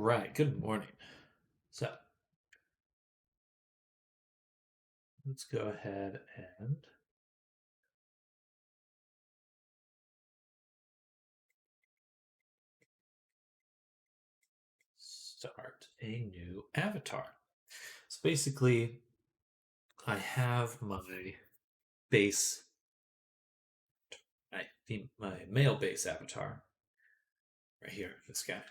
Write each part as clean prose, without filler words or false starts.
right, good morning. So let's go ahead and start a new avatar. So basically, I have my base, my male base avatar right here, this guy.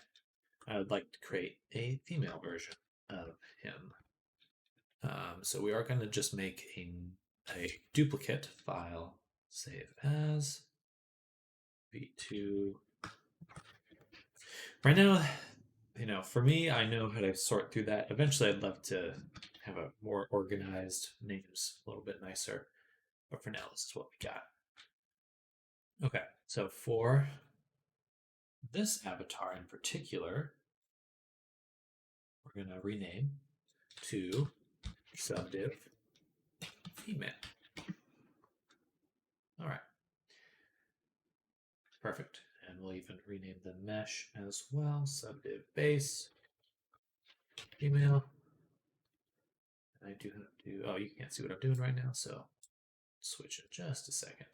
I would like to create a female version of him. So we are going to just make a duplicate file, save as v2. Right now, for me, I know how to sort through that. Eventually, I'd love to have a more organized names, a little bit nicer. But for now, this is what we got. Okay, so for this avatar in particular, we're going to rename to subdiv female. All right, perfect. And we'll even rename the mesh as well, subdiv base female. I do have to, oh, you can't see what I'm doing right now, so switch in just a second.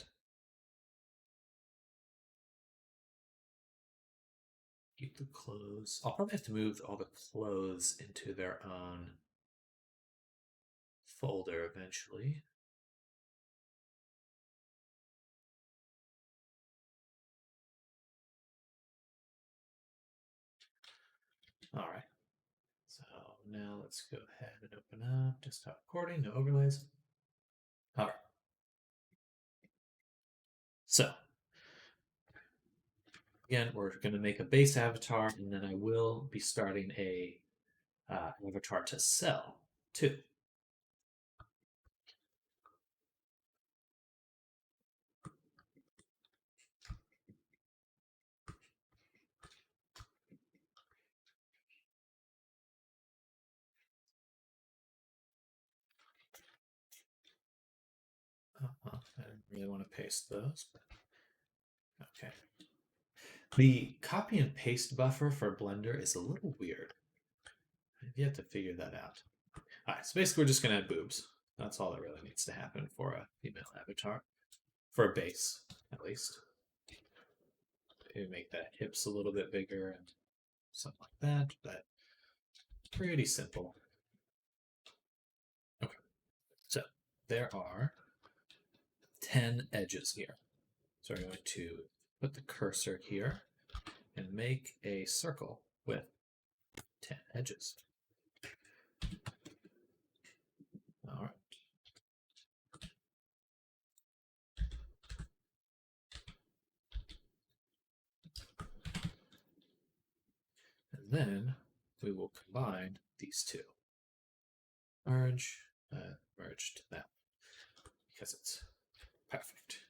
Keep the clothes. I'll probably have to move all the clothes into their own folder eventually. All right. So now let's go ahead and open up desktop recording, no overlays. All right. So again, we're going to make a base avatar, and then I will be starting a avatar to sell too. I didn't really want to paste those, but okay. The copy and paste buffer for Blender is a little weird. You have to figure that out. All right, so basically we're just going to add boobs. That's all that really needs to happen for a female avatar. For a base, at least. Maybe make that hips a little bit bigger and something like that, but pretty simple. Okay, so there are 10 edges here. So we're going to put the cursor here and make a circle with 10 edges. All right. And then we will combine these two. Merge, merge to that, because it's perfect.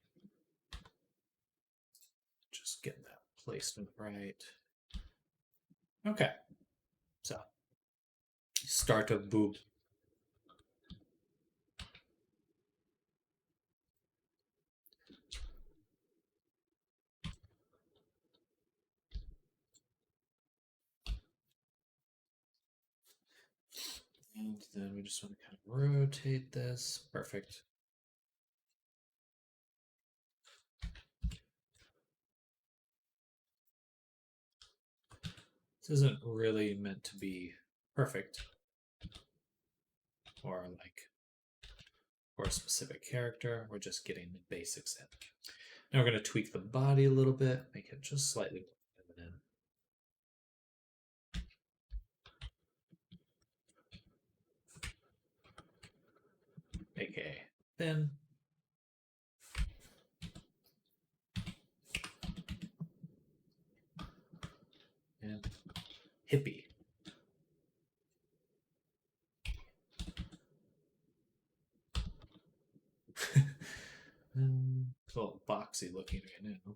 Just getting that placement right. Okay, so start a boob. And then we just want to kind of rotate this. Perfect. This isn't really meant to be perfect or like for a specific character. We're just getting the basics in. Now we're going to tweak the body a little bit, make it just slightly more feminine. AKA thin. And hippie. It's a little boxy looking right now.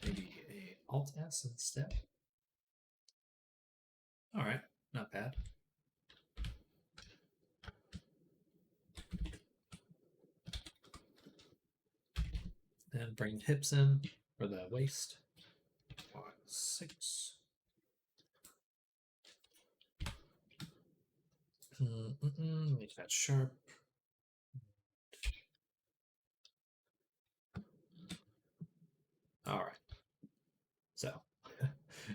Maybe a Alt S instead. All right, not bad. Then bring hips in for the waist. 1, 6. Make that sharp. All right. So,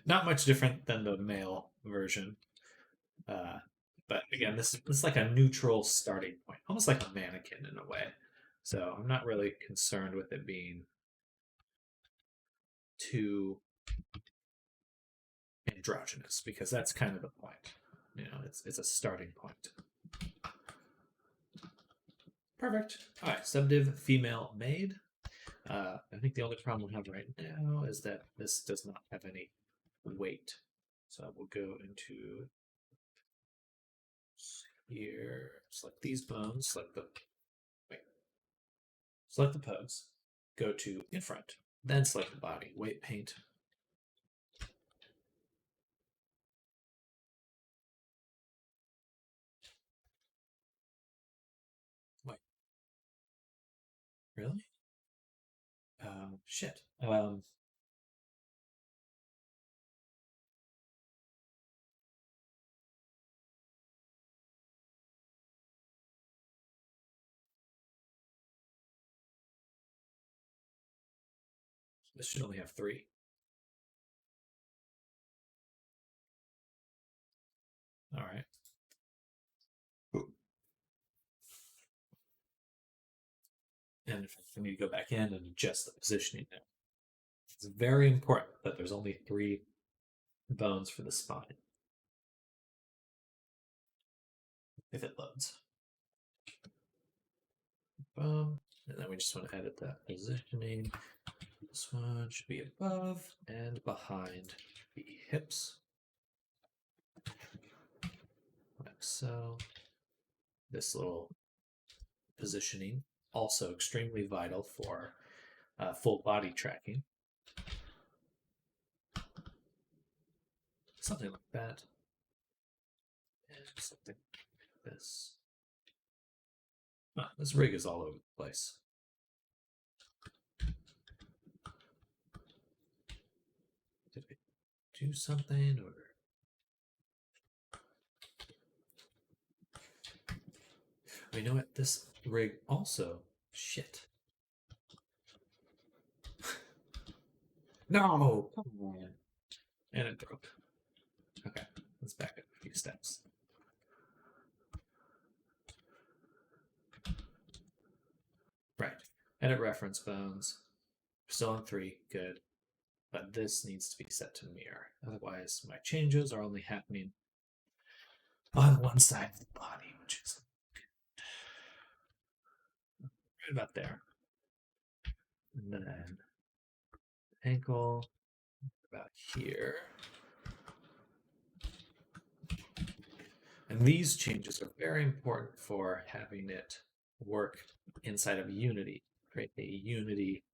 not much different than the male version. But again, this is like a neutral starting point, almost like a mannequin in a way. So I'm not really concerned with it being too androgynous because that's kind of the point. You know, it's a starting point. Perfect. All right, subdiv female maid. I think the only problem we have right now is that this does not have any weight. So we'll go into here, select these bones, select the pose, go to in front, then select the body, weight paint. Wait, really? Shit. This should only have 3. All right. And if I need to go back in and adjust the positioning now. It's very important that there's only 3 bones for the spine. If it loads. Boom. And then we just want to edit that positioning. This one should be above and behind the hips. Like so. This little positioning, also extremely vital for full body tracking. Something like that. And something like this. This rig is all over the place. Did I do something or? You know what? This rig also shit. No, come on. And it broke. Okay, let's back up a few steps. Right. Edit reference bones. Still on 3, good. But this needs to be set to mirror. Otherwise, my changes are only happening on one side of the body, which is right about there. And then ankle about here. And these changes are very important for having it work inside of Unity. Create a Unity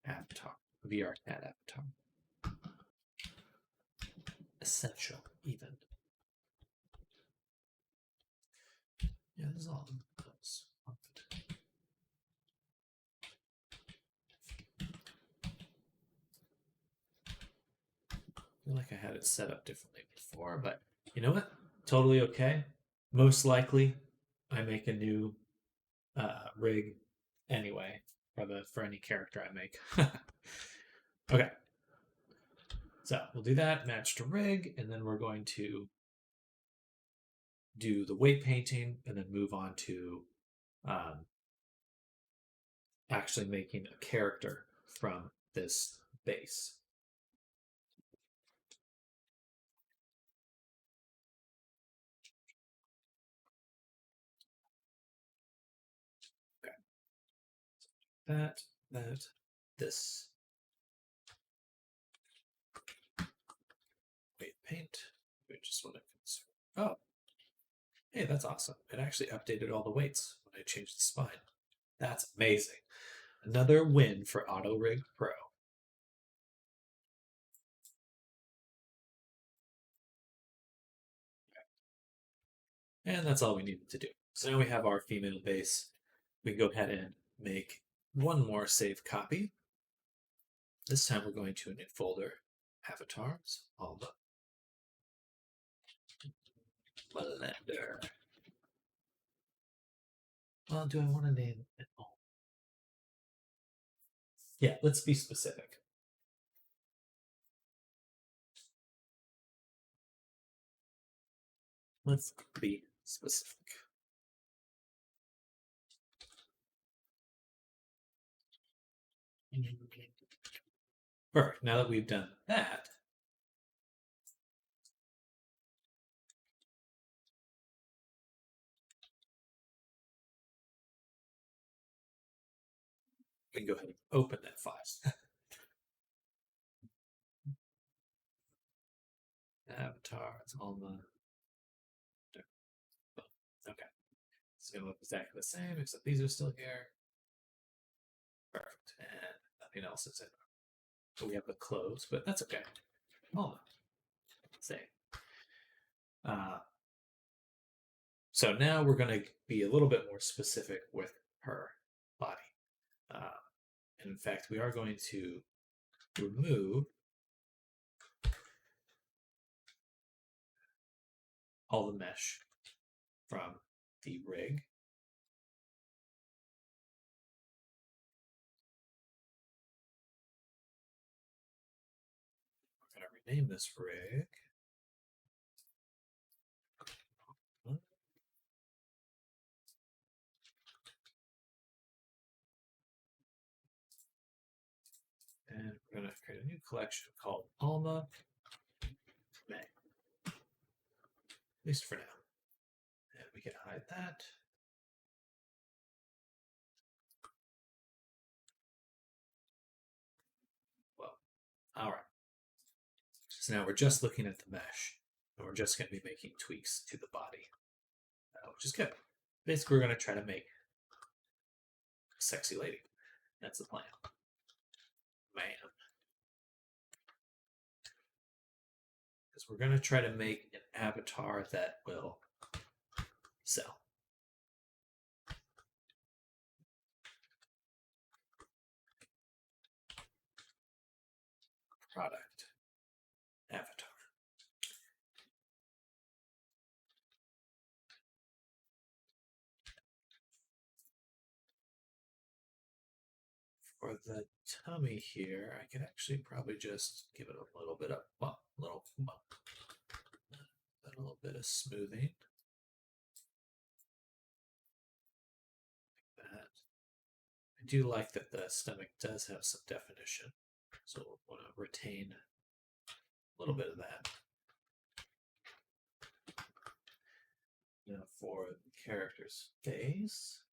avatar, VR CAD avatar. Essential, even. Yeah, this is all those. I feel like I had it set up differently before, but you know what? Totally okay. Most likely, I make a new rig anyway for any character I make. Okay. So we'll do that, match to rig, and then we're going to do the weight painting and then move on to actually making a character from this base. Okay. That, this. Weight paint. We just want to oh, hey, that's awesome. It actually updated all the weights when I changed the spine. That's amazing. Another win for AutoRig Pro. Okay. And that's all we needed to do. So now we have our female base. We can go ahead and make one more save copy. This time we're going to a new folder. avatars, all the Blender. Well, do I want to name it all? Yeah, let's be specific. Let's be specific. Perfect. Now that we've done that, we can go ahead and open that file. Avatars, Alma. Okay. It's going to look exactly the same, except these are still here. Perfect. And nothing else is in there. So we have the clothes, but that's okay. Alma. Same. So now we're going to be a little bit more specific with her body. And in fact, we are going to remove all the mesh from the rig. We're going to rename this rig. And we're going to create a new collection called Alma May. At least for now. And we can hide that. Well, all right. So now we're just looking at the mesh, and we're just going to be making tweaks to the body, which is good. Basically, we're going to try to make a sexy lady. That's the plan. Man. Because we're going to try to make an avatar that will sell. Product. Avatar. For the tummy here, I could actually probably just give it a little bit of bump, a little bit of smoothing. Like that. I do like that the stomach does have some definition, so we'll want to retain a little bit of that. Now for the character's face.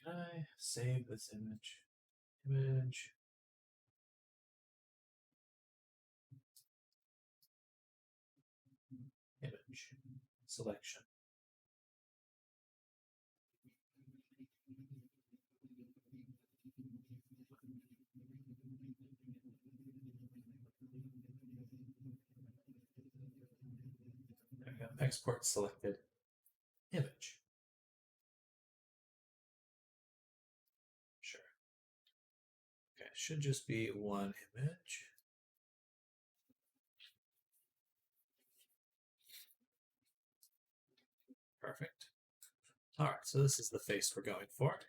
Can I save this image? Image. Image. Selection. There we go. Export selected image. Sure. Okay, it should just be one image. Perfect. All right, so this is the face we're going for.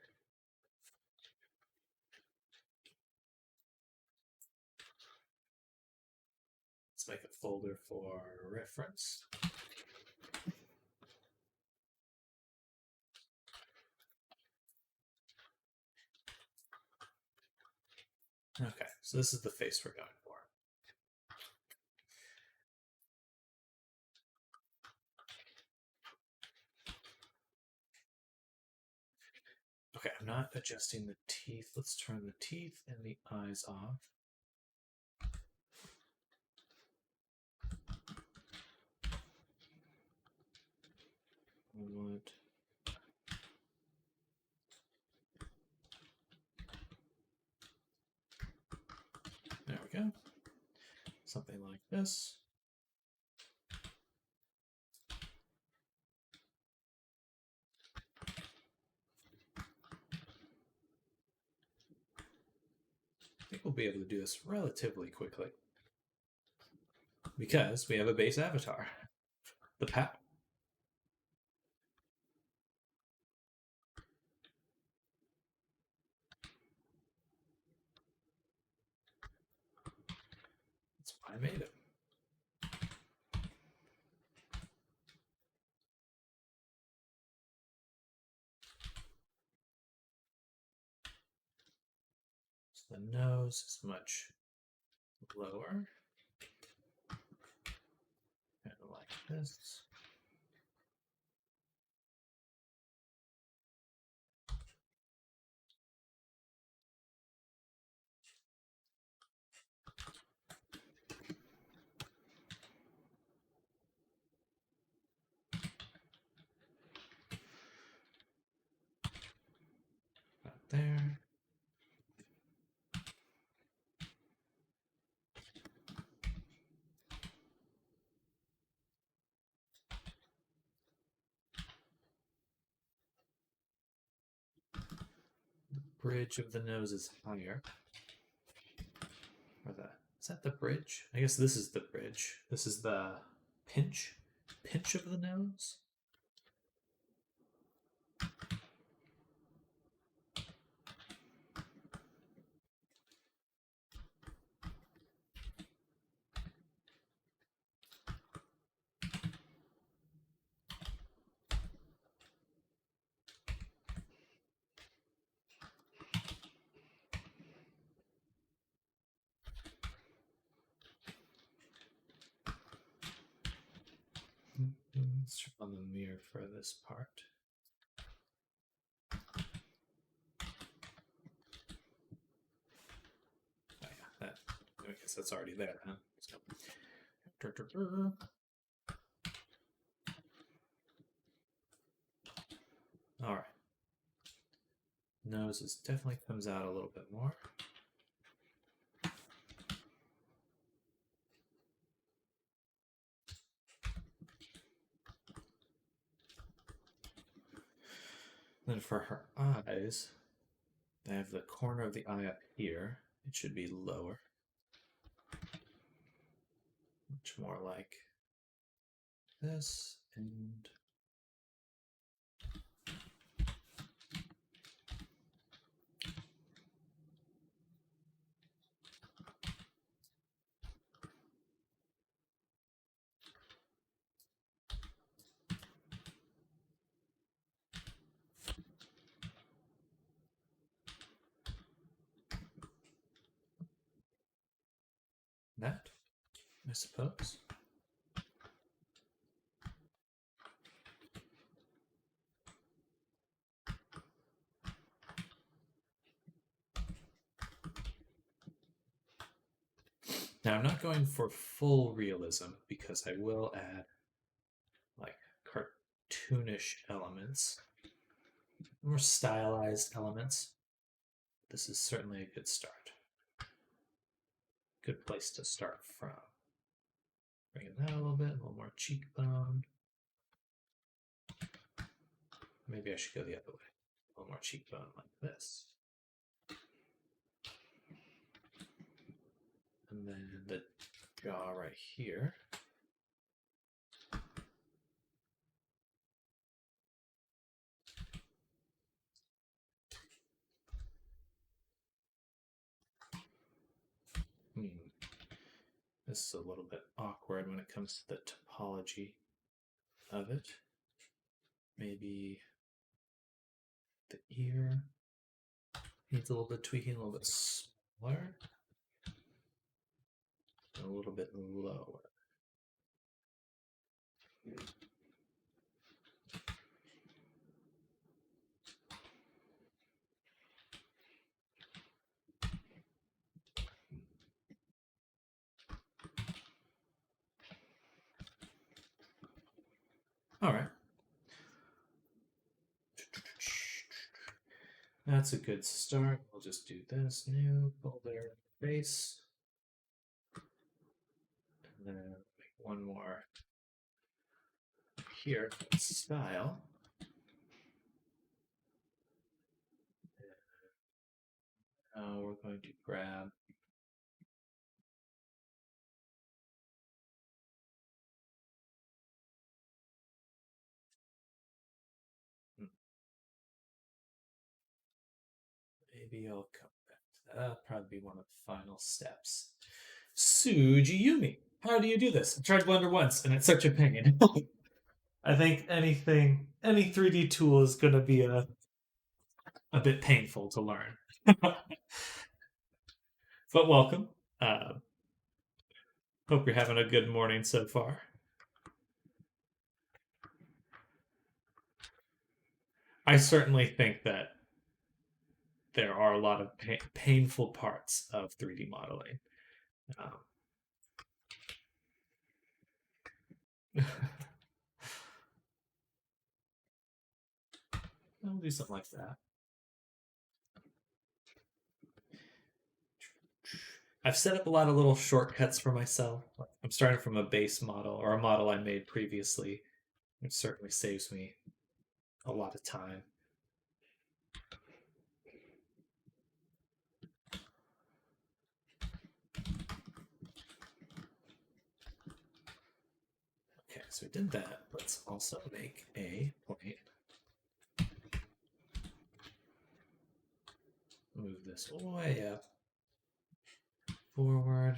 Let's make a folder for reference. Okay, so this is the face we're going for. Okay, I'm not adjusting the teeth. Let's turn the teeth and the eyes off. I want there we go. this. I think we'll be able to do this relatively quickly because we have a base avatar, the Pap. That's why I made it. So the nose is much lower. Kind of like this. About there. Bridge of the nose is higher. Or is that the bridge? I guess this is the bridge. This is the pinch of the nose. Let's turn on the mirror for this part. Oh yeah, that. I guess that's already there, huh? So. All right. Nose definitely comes out a little bit more. Then for her eyes, I have the corner of the eye up here. It should be lower. Much more like this and that, I suppose. Now I'm not going for full realism because I will add like cartoonish elements, more stylized elements. This is certainly a good start. Good place to start from. Bring that a little bit, a little more cheekbone. Maybe I should go the other way. A little more cheekbone like this. And then the jaw right here. This is a little bit awkward when it comes to the topology of it. Maybe the ear needs a little bit tweaking, a little bit smaller, and a little bit lower. All right. That's a good start. We'll just do this new folder base. And then make one more here, style. Now we're going to grab maybe I'll come back to that. That'll probably be one of the final steps. Sujiyumi. How do you do this? I tried Blender once and it's such a pain. I think any 3D tool is going to be a bit painful to learn. But welcome. Hope you're having a good morning so far. I certainly think that there are a lot of painful parts of 3D modeling. I'll do something like that. I've set up a lot of little shortcuts for myself. I'm starting from a base model or a model I made previously, which certainly saves me a lot of time. Okay, so we did that. Let's also make a point. Move this way up, forward.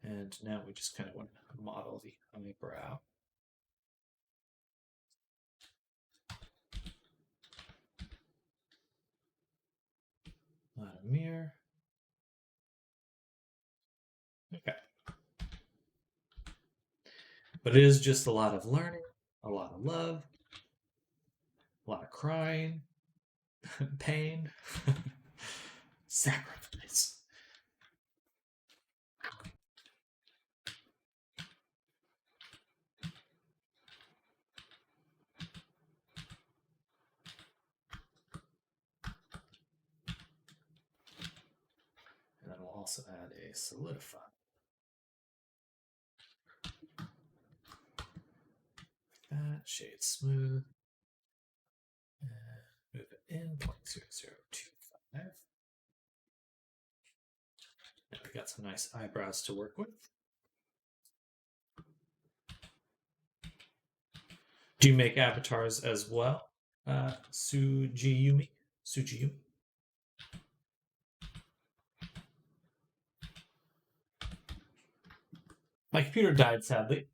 And now we just kind of want to model the eyebrow. Not a mirror. Okay. But it is just a lot of learning, a lot of love, a lot of crying, pain, sacrifice. And then we'll also add a solidify. That shade smooth. And move it in 0.0025. Now we got some nice eyebrows to work with. Do you make avatars as well, Sujiyumi? My computer died, sadly.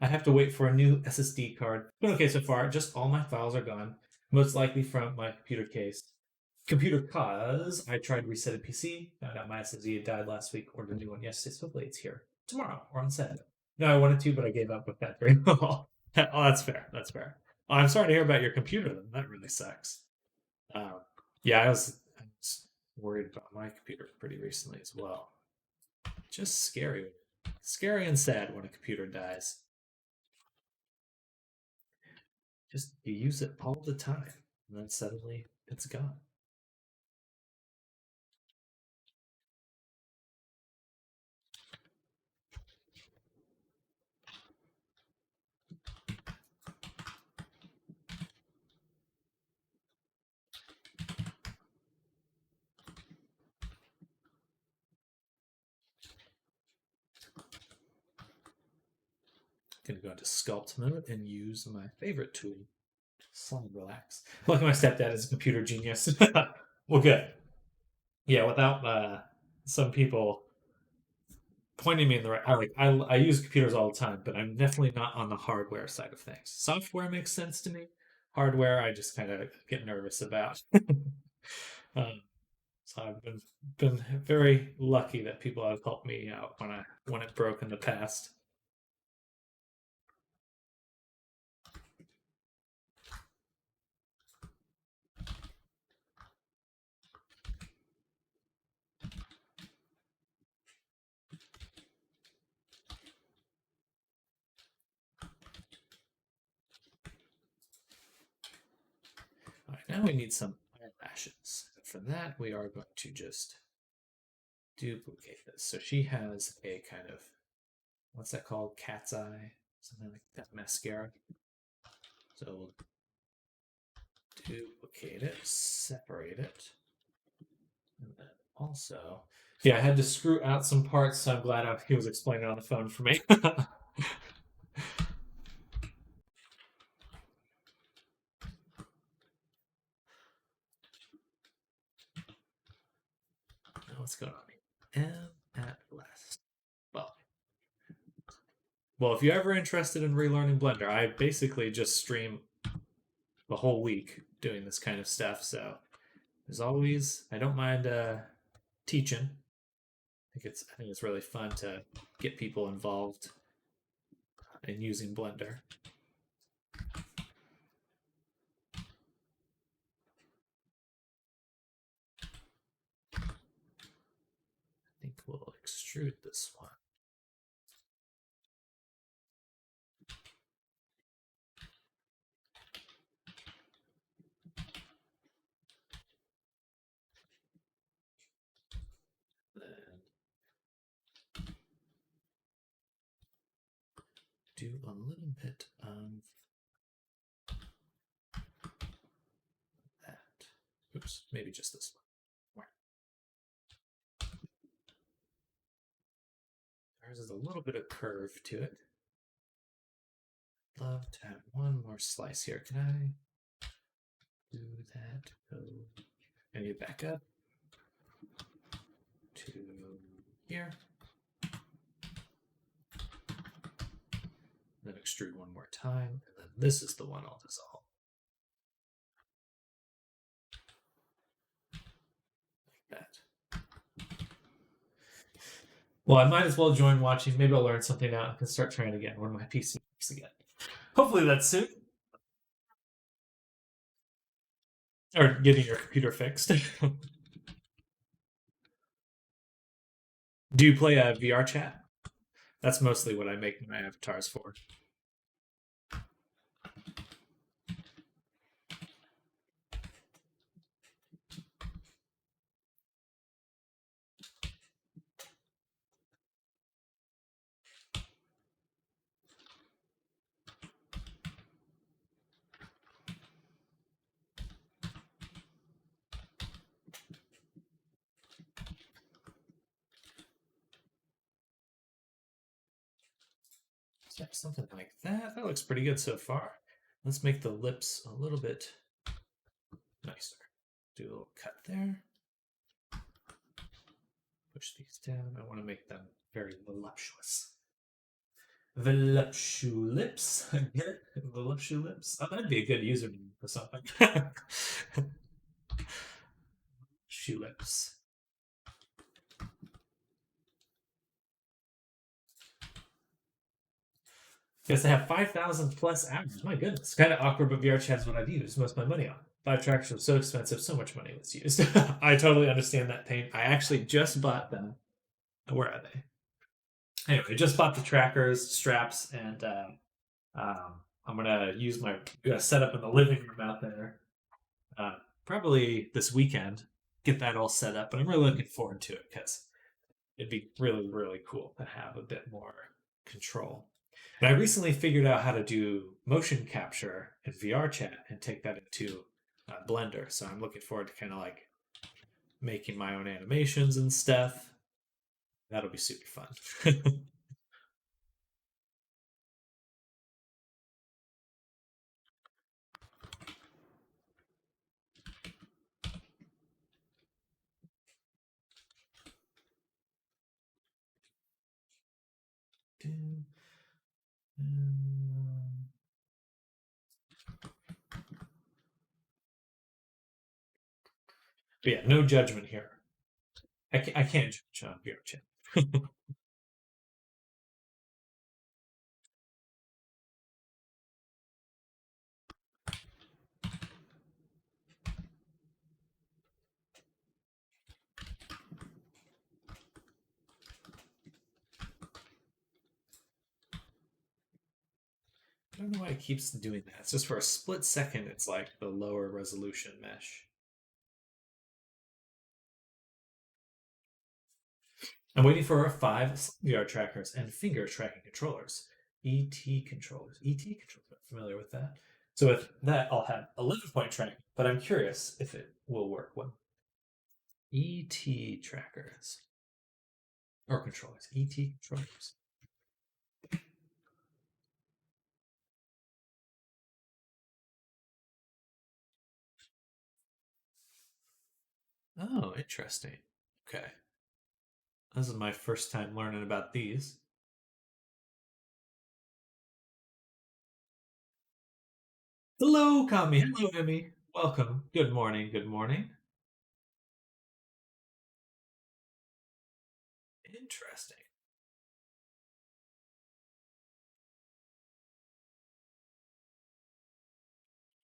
I have to wait for a new SSD card. But okay, so far, just all my files are gone. Most likely from my computer case. Cause I tried to reset a PC, found out my SSD had died last week, ordered a new one yesterday, so hopefully it's here tomorrow or on Saturday. No, I wanted to, but I gave up with that very well. Oh, that's fair. That's fair. Oh, I'm sorry to hear about your computer. Then. That really sucks. Yeah, I was worried about my computer pretty recently as well. Just scary. Scary and sad when a computer dies. Just you use it all the time, and then suddenly it's gone. Gonna go into sculpt mode and use my favorite tool, Slide Relax. Look, my stepdad is a computer genius. Well, good. Yeah, without some people pointing me in the right. I use computers all the time, but I'm definitely not on the hardware side of things. Software makes sense to me. Hardware, I just kind of get nervous about. So I've been very lucky that people have helped me out when it broke in the past. All right, now we need some eyelashes. For that, we are going to just duplicate this. So she has a kind of what's that called? Cat's eye, something like that, mascara. So we'll duplicate it, separate it, and then also, yeah, I had to screw out some parts, so I'm glad he was explaining on the phone for me. What's going on here? And at last. Well, if you're ever interested in relearning Blender, I basically just stream the whole week doing this kind of stuff. So as always, I don't mind teaching. I think it's really fun to get people involved in using Blender. I think we'll extrude this one. Do a little bit of that. Oops, maybe just this one. There's a little bit of curve to it. Love to have one more slice here. Can I do that? Go. I need to back up to here. Then extrude one more time, and then this is the one I'll dissolve. Like that. Well, I might as well join watching. Maybe I'll learn something out and can start trying again when my PC works again. Hopefully that's soon. Or getting your computer fixed. Do you play a VR chat? That's mostly what I make my avatars for. Something like that. That looks pretty good so far. Let's make the lips a little bit nicer. Do a little cut there. Push these down. I want to make them very voluptuous. Voluptulips. Get it? Voluptulips. Oh, that'd be a good username for something. Shoelips. Yes, I have 5,000 plus hours. My goodness. Kind of awkward, but VR chat is what I've used most of my money on. 5 trackers were so expensive, so much money was used. I totally understand that pain. I actually just bought them. Where are they? Anyway, I just bought the trackers, straps, and I'm gonna use my setup in the living room out there. Probably this weekend, get that all set up. But I'm really looking forward to it because it'd be really, really cool to have a bit more control. And I recently figured out how to do motion capture in VR chat and take that into Blender. So I'm looking forward to kind of like making my own animations and stuff. That'll be super fun. But yeah, no judgment here. I can't judge on VR chat. I don't know why it keeps doing that. It's just for a split second, it's like the lower resolution mesh. I'm waiting for 5 VR trackers and finger tracking controllers. ET controllers. ET controllers. I'm familiar with that. So with that, I'll have 11-point tracking, but I'm curious if it will work well. ET trackers. Or controllers. ET controllers. Oh, interesting. Okay. This is my first time learning about these. Hello, Kami. Hello, Emmy. Welcome. Good morning. Good morning. Interesting.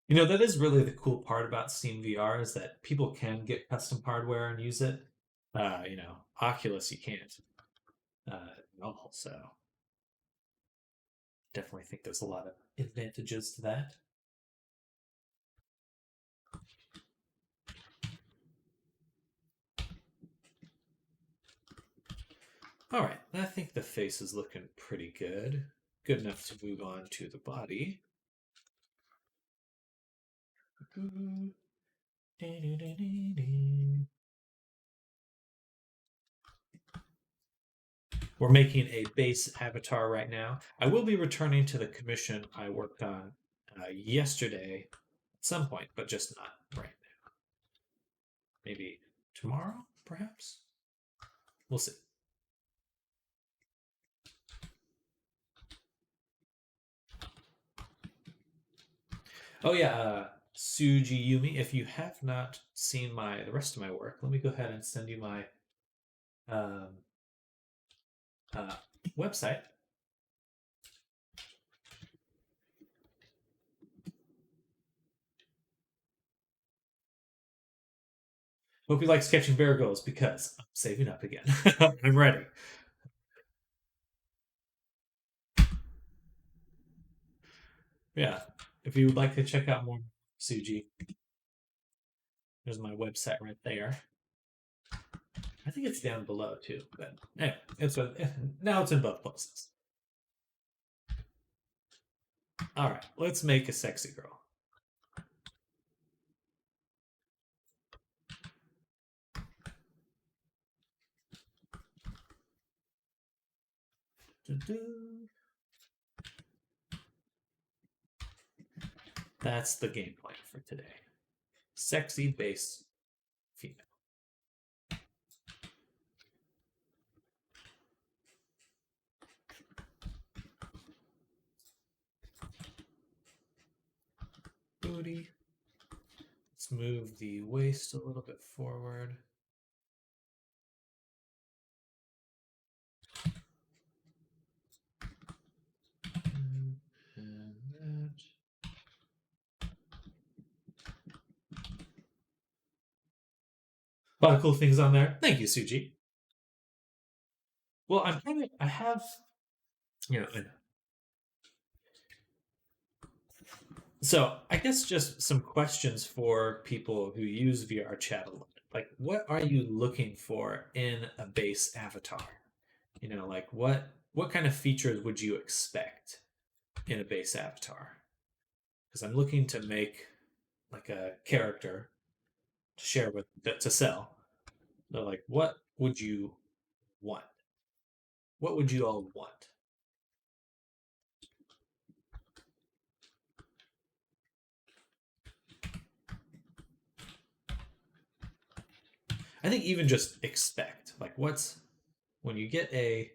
You know, that is really the cool part about Steam VR is that people can get custom hardware and use it. Oculus, you can't at all. So definitely think there's a lot of advantages to that. All right, I think the face is looking pretty good. Good enough to move on to the body. We're making a base avatar right now. I will be returning to the commission I worked on yesterday at some point, but just not right now. Maybe tomorrow, perhaps? We'll see. Oh yeah, Suji Yumi. If you have not seen the rest of my work, let me go ahead and send you my um, uh, website. Hope you like sketching Bear Grylls because I'm saving up again. I'm ready. Yeah, if you would like to check out more Suji, there's my website right there. I think it's down below too, but anyway, now it's in both places. All right, let's make a sexy girl. That's the game plan for today. Sexy base female. Booty. Let's move the waist a little bit forward. And that. A lot of cool things on there. Thank you, Suji. Well, I have, you know, so I guess just some questions for people who use VR chat a lot. Like, what are you looking for in a base avatar? Like what kind of features would you expect in a base avatar? Because I'm looking to make like a character to share with to sell. So like, what would you want? What would you all want? I think even just expect. Like, when you get a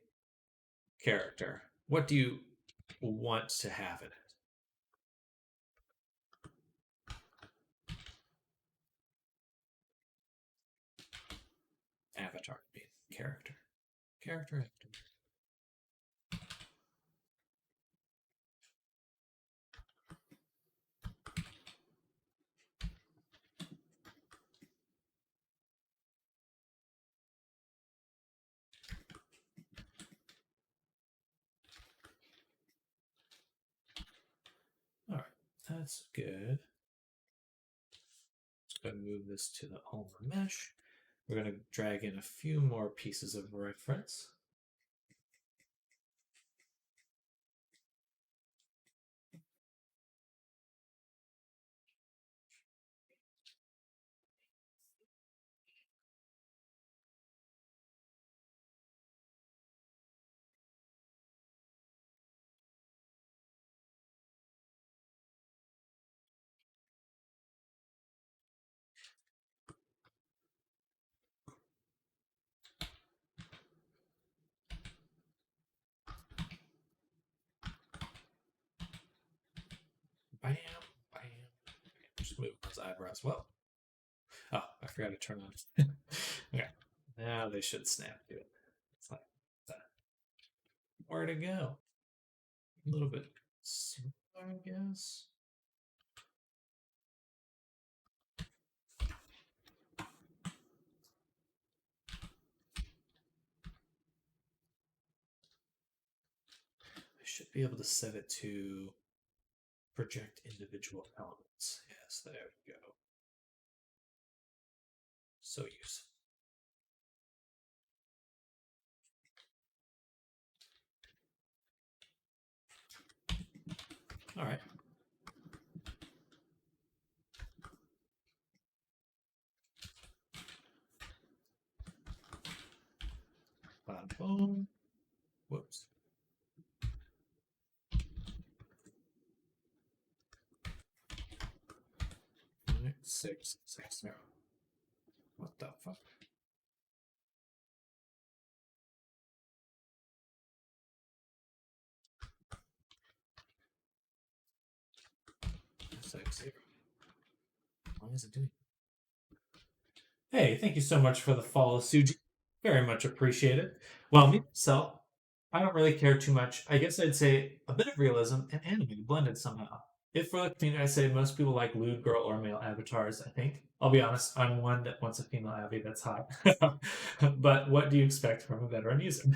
character, what do you want to have in it? Avatar being character. Character. All right, that's good. Let's go and move this to the Ulmer mesh. We're going to drag in a few more pieces of reference. Bam, bam. Just move those eyebrows. Well, oh, I forgot to turn on. Okay, now they should snap to it. It's like that. Where to go? A little bit smaller, I guess. I should be able to set it to project individual elements. Yes, there we go. So useful. All right. Boom. Whoops. Right, 6, 6, 0. What the fuck? 6, 0. Why is it doing? Hey, thank you so much for the follow, Suji. Very much appreciated. Well, me myself, I don't really care too much. I guess I'd say a bit of realism and anime blended somehow. If for the community, I say most people like lewd girl or male avatars, I think. I'll be honest, I'm one that wants a female Abby that's hot. But what do you expect from a veteran user?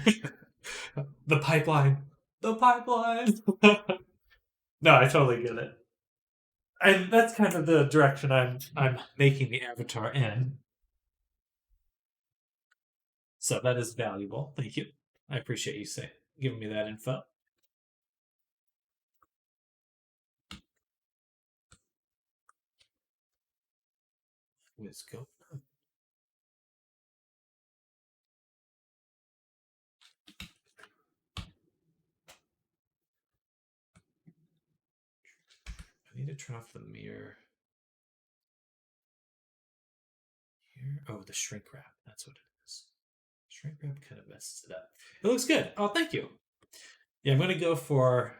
The pipeline. The pipeline. No, I totally get it. And that's kind of the direction I'm making the avatar in. So that is valuable. Thank you. I appreciate you giving me that info. Let's go. I need to turn off the mirror. Here. Oh, the shrink wrap. That's what it is. Shrink wrap kind of messes it up. It looks good. Oh, thank you. Yeah, I'm going to go for.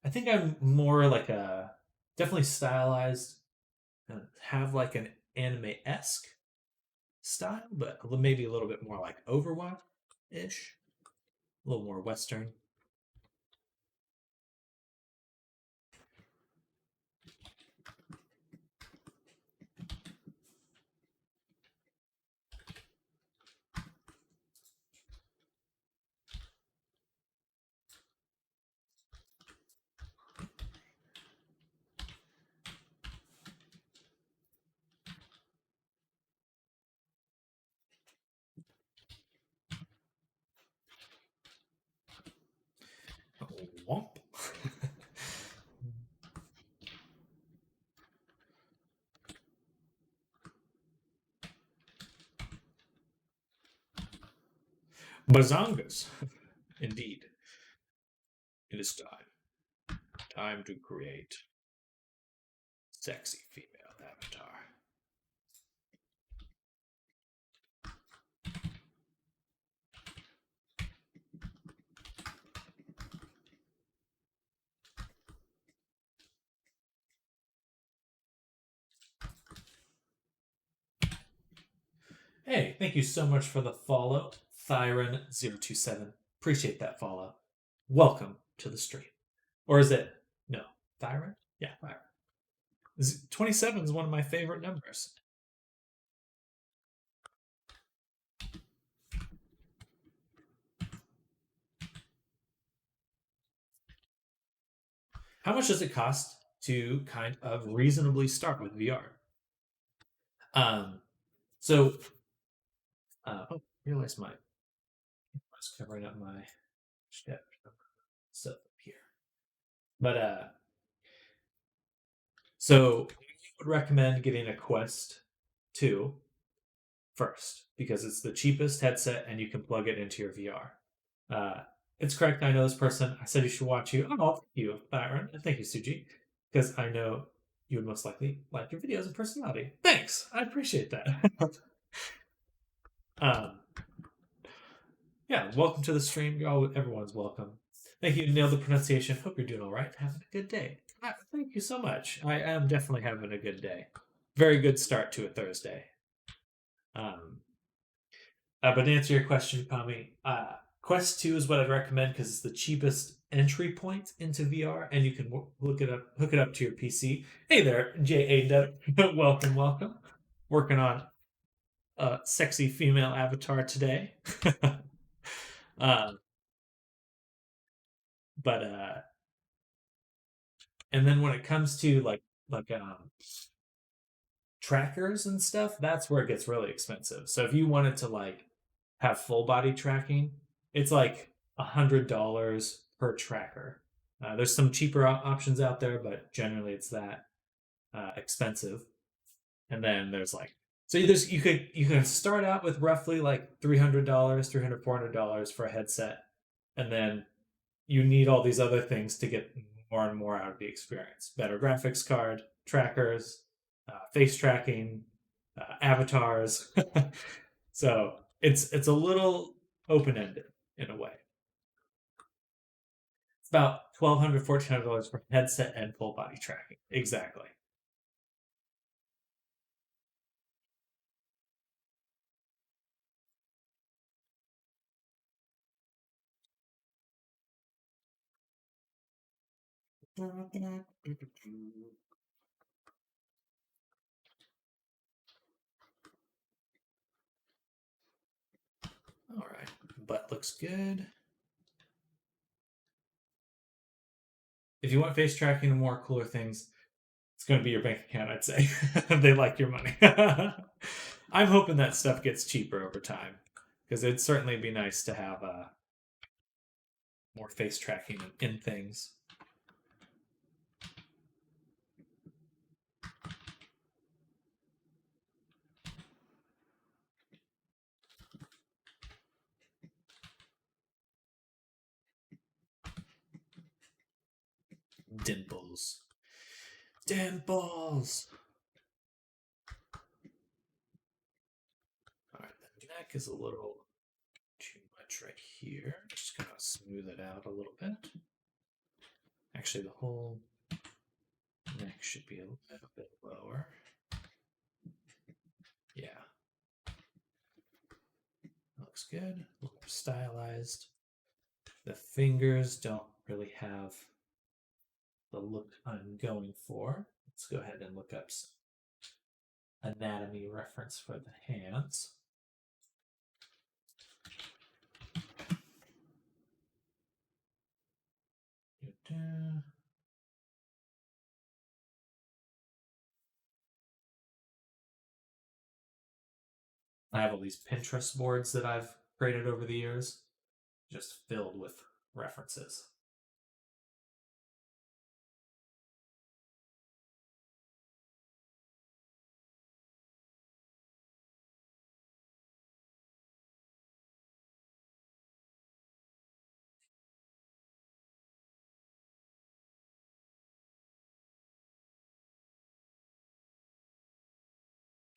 I think I'm more like a. Definitely stylized. Have like an anime esque style, but maybe a little bit more like Overwatch ish. A little more Western. Womp. Bazongas. Indeed. It is time. Time to create sexy female avatar. Hey, thank you so much for the follow, Thyron027. Appreciate that follow. Welcome to the stream. Or is it? No. Thyron? Yeah, Thyron. 27 is one of my favorite numbers. How much does it cost to kind of reasonably start with VR? So Oh, realize I was covering up my stuff up here. But so I would recommend getting a Quest 2 first because it's the cheapest headset and you can plug it into your VR. It's correct. I know this person. I said you should watch you. Oh, thank you, Byron. And thank you, Suji, because I know you would most likely like your videos and personality. Thanks. I appreciate that. um, yeah, welcome to the stream. Everyone's welcome. Thank you. Nailed the pronunciation. Hope you're doing all right. Having a good day. Thank you so much. I am definitely having a good day. Very good start to a Thursday. But to answer your question, Kami, Quest 2 is what I'd recommend because it's the cheapest entry point into VR, and you can hook it up to your PC. Hey there, J.A. welcome, welcome. Working on a sexy female avatar today. But and then when it comes to like trackers and stuff, that's where it gets really expensive. So if you wanted to like have full body tracking, it's like $100 per tracker. There's some cheaper options out there, but generally it's that expensive. And then there's like you can start out with roughly like $300, $400 for a headset, and then you need all these other things to get more and more out of the experience. Better graphics card, trackers, face tracking, avatars. So it's a little open ended in a way. It's about $1,200, $1,400 for headset and full body tracking. Exactly. All right, butt looks good. If you want face tracking and more cooler things, it's going to be your bank account, I'd say. They like your money. I'm hoping that stuff gets cheaper over time because it'd certainly be nice to have more face tracking in things. Dimples. Dimples! Alright, the neck is a little too much right here. Just gonna smooth it out a little bit. Actually, the whole neck should be a little bit lower. Yeah. Looks good. Looks stylized. The fingers don't really have the look I'm going for. Let's go ahead and look up some anatomy reference for the hands. I have all these Pinterest boards that I've created over the years, just filled with references.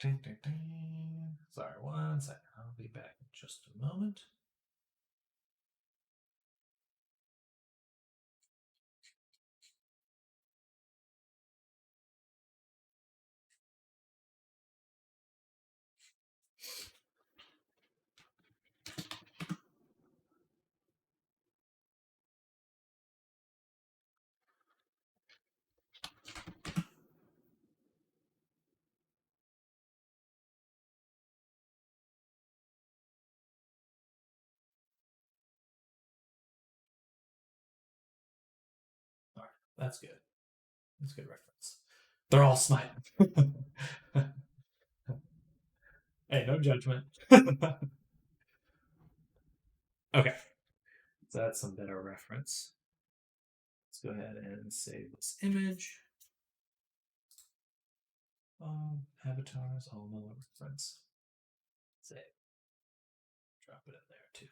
Ding, ding, ding. Sorry, one second. I'll be back in just a moment. All right, that's good. That's a good reference. They're all smiling. Hey, no judgment. Okay, so that's some better reference. Let's go ahead and save this image. Avatars, all no reference. Save. Drop it in there too.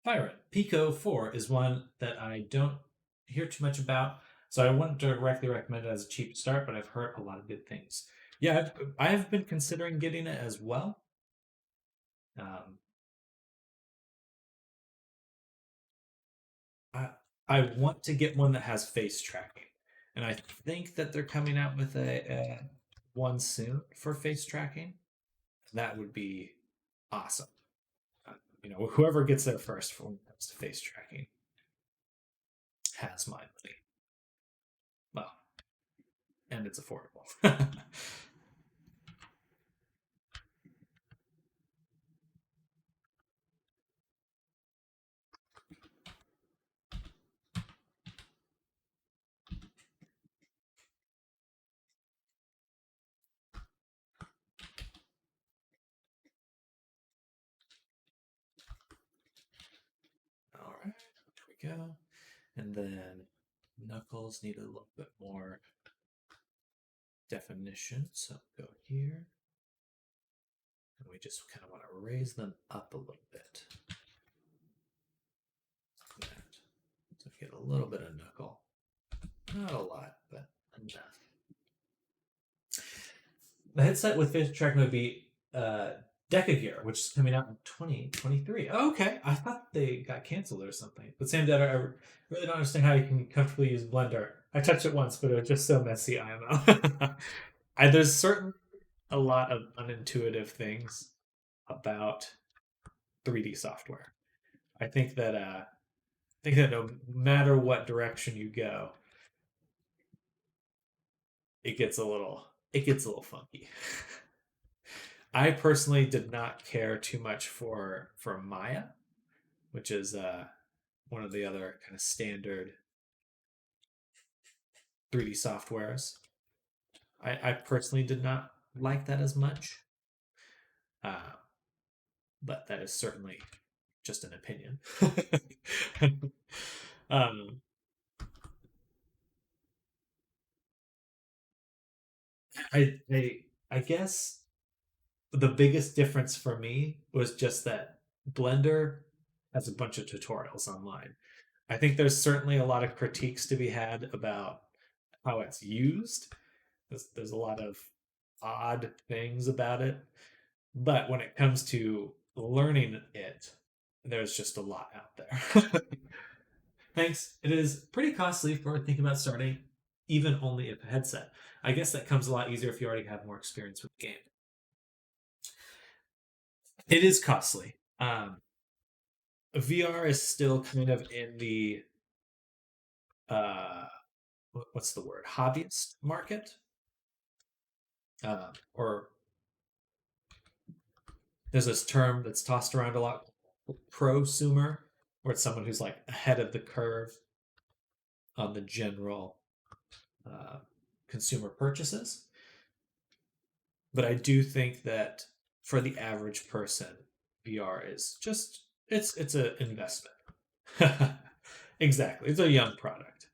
Pirate Pico 4 is one that I don't hear too much about, so I wouldn't directly recommend it as a cheap start, but I've heard a lot of good things. Yeah, I've been considering getting it as well. I want to get one that has face tracking, and I think that they're coming out with a one soon for face tracking. That would be awesome. Whoever gets there first when it comes to face tracking has my money. Well, and it's affordable. All right, here we go. And then knuckles need a little bit more definition, so go here. And we just kind of want to raise them up a little bit. Like that. So get a little bit of knuckle. Not a lot, but enough. The headset with face tracking would be Deca Gear, which is coming out in 2023. Oh, okay, I thought they got canceled or something. But Sam Data, I really don't understand how you can comfortably use Blender. I touched it once, but it was just so messy, IMO. There's certainly a lot of unintuitive things about 3D software. I think that no matter what direction you go, it gets a little funky. I personally did not care too much for Maya, which is one of the other kind of standard 3D softwares. I personally did not like that as much, but that is certainly just an opinion. um, I guess the biggest difference for me was just that Blender has a bunch of tutorials online. I think there's certainly a lot of critiques to be had about how it's used. There's a lot of odd things about it. But when it comes to learning it, there's just a lot out there. Thanks. It is pretty costly for thinking about starting, even only a headset. I guess that comes a lot easier if you already have more experience with the game. It is costly. VR is still kind of in the uh, what's the word, hobbyist market, or there's this term that's tossed around a lot, prosumer, where it's someone who's like ahead of the curve on the general uh, consumer purchases. But I do think that for the average person, VR is just it's an investment. Exactly, it's a young product.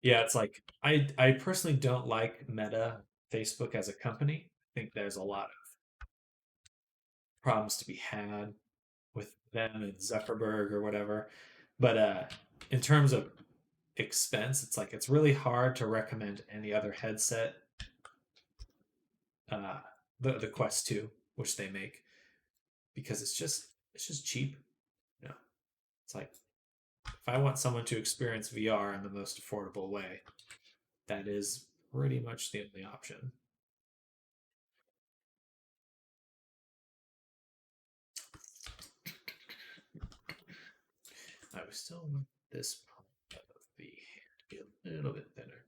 Yeah, it's like I personally don't like Meta, Facebook as a company. I think there's a lot of problems to be had with them and Zuckerberg or whatever. But in terms of expense, it's like it's really hard to recommend any other headset. Uh, the Quest 2, which they make, because it's just cheap. You know, it's like if I want someone to experience VR in the most affordable way, that is pretty much the only option. I was still want this part of the hand to be a little bit thinner.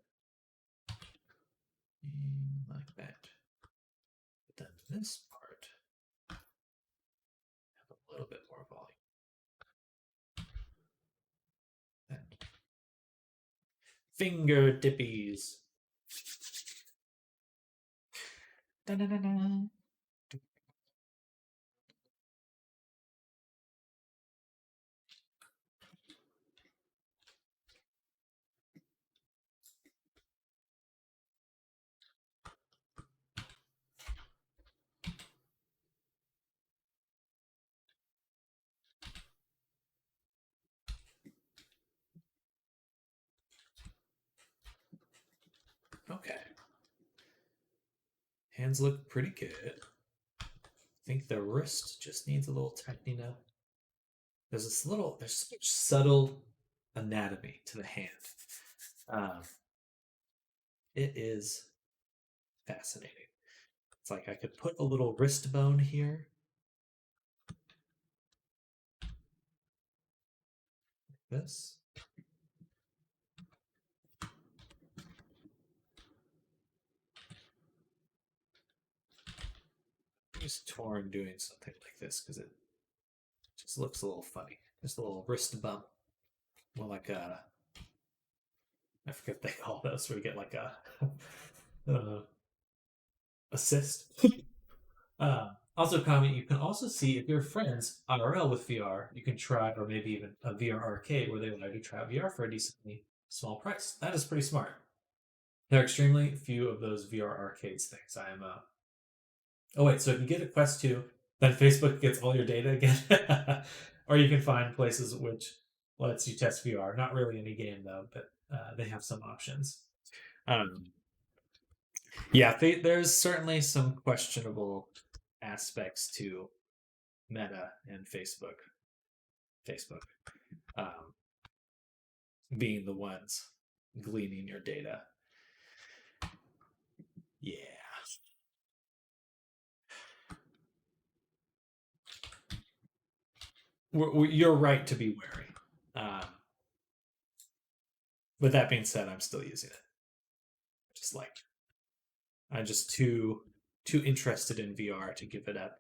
Like that. But then this part have a little bit more volume. That Finger dippies. Da-da-da-da. Okay. Hands look pretty good. I think the wrist just needs a little tightening up. There's such subtle anatomy to the hand. Um, it is fascinating. It's like I could put a little wrist bone here. Like this. Just torn doing something like this because it just looks a little funny. Just a little wrist bump. More like a, I forget what they call those, where you get like a assist. Also, comment, you can also see if you're friends IRL with VR, you can try, or maybe even a VR arcade where they allow you to try VR for a decently small price. That is pretty smart. There are extremely few of those VR arcades things. I am Oh wait, so if you get a Quest 2, then Facebook gets all your data again. Or you can find places which lets you test VR. Not really any game though, but they have some options. Yeah, there's certainly some questionable aspects to Meta and Facebook. Facebook being the ones gleaning your data. Yeah. You're right to be wary. With that being said, I'm still using it. Just like I'm just too interested in VR to give it up.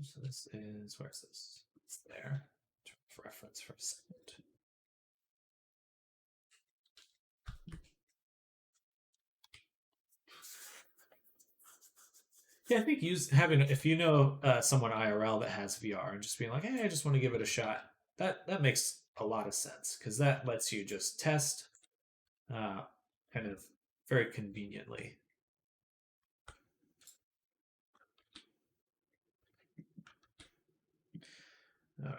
So this is, where's this? It's there. Reference for a second. Yeah, I think if you know someone IRL that has VR and just being like, hey, I just want to give it a shot. That makes a lot of sense because that lets you just test, kind of very conveniently. All right.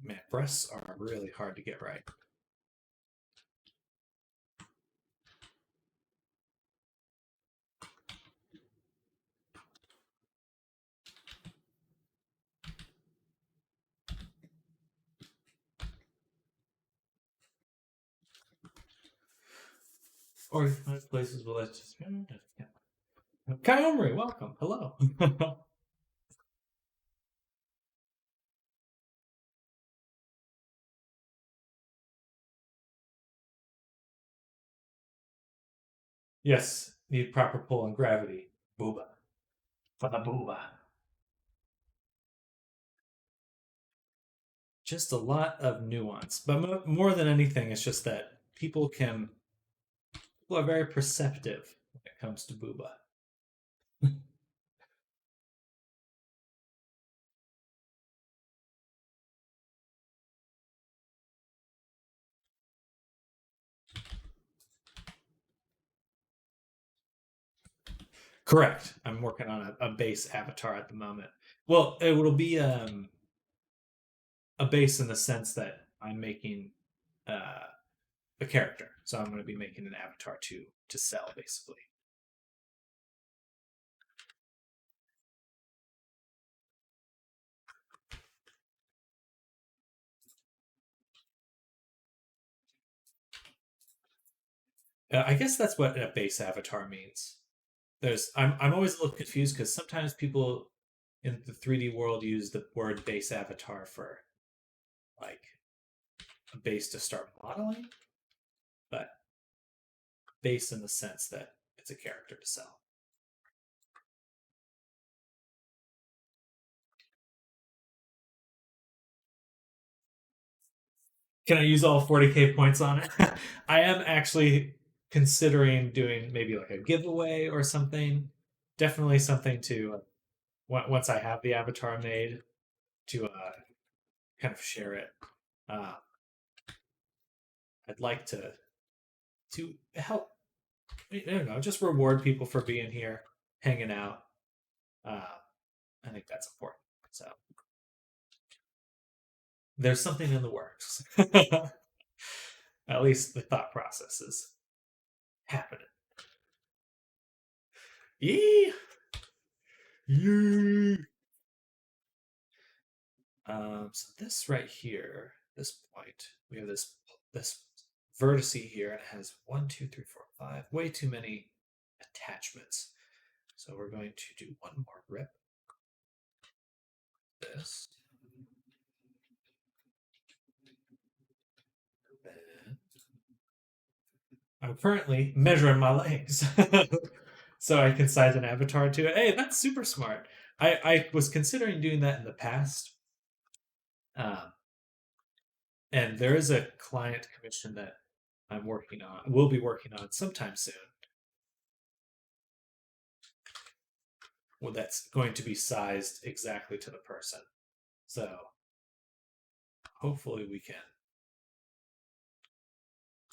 Man, breasts are really hard to get right. Or places will let just. Kaomri, welcome. Hello. Yes, need proper pull and gravity. Booba. For the booba. Just a lot of nuance. But more than anything, it's just that people are very perceptive when it comes to booba. Correct. I'm working on a base avatar at the moment. Well, it will be a base in the sense that I'm making uh, a character, so I'm going to be making an avatar to sell, basically. I guess that's what a base avatar means. I'm always a little confused because sometimes people in the 3D world use the word base avatar for like a base to start modeling, but base in the sense that it's a character to sell. Can I use all 40K points on it? I am actually considering doing maybe like a giveaway or something. Definitely something to once I have the avatar made to kind of share it. Uh, I'd like to help. I don't know, just reward people for being here, hanging out. Uh, I think that's important. So there's something in the works. At least the thought process is happening. Yee! Yee! So this right here, this point, we have this vertice here, and it has 1, 2, 3, 4, 5. Way too many attachments. So we're going to do one more rip. This. And I'm currently measuring my legs. So I can size an avatar to it. Hey, that's super smart. I was considering doing that in the past. Um, and there is a client commission that I'm working on, will be working on sometime soon. Well, that's going to be sized exactly to the person. So hopefully we can.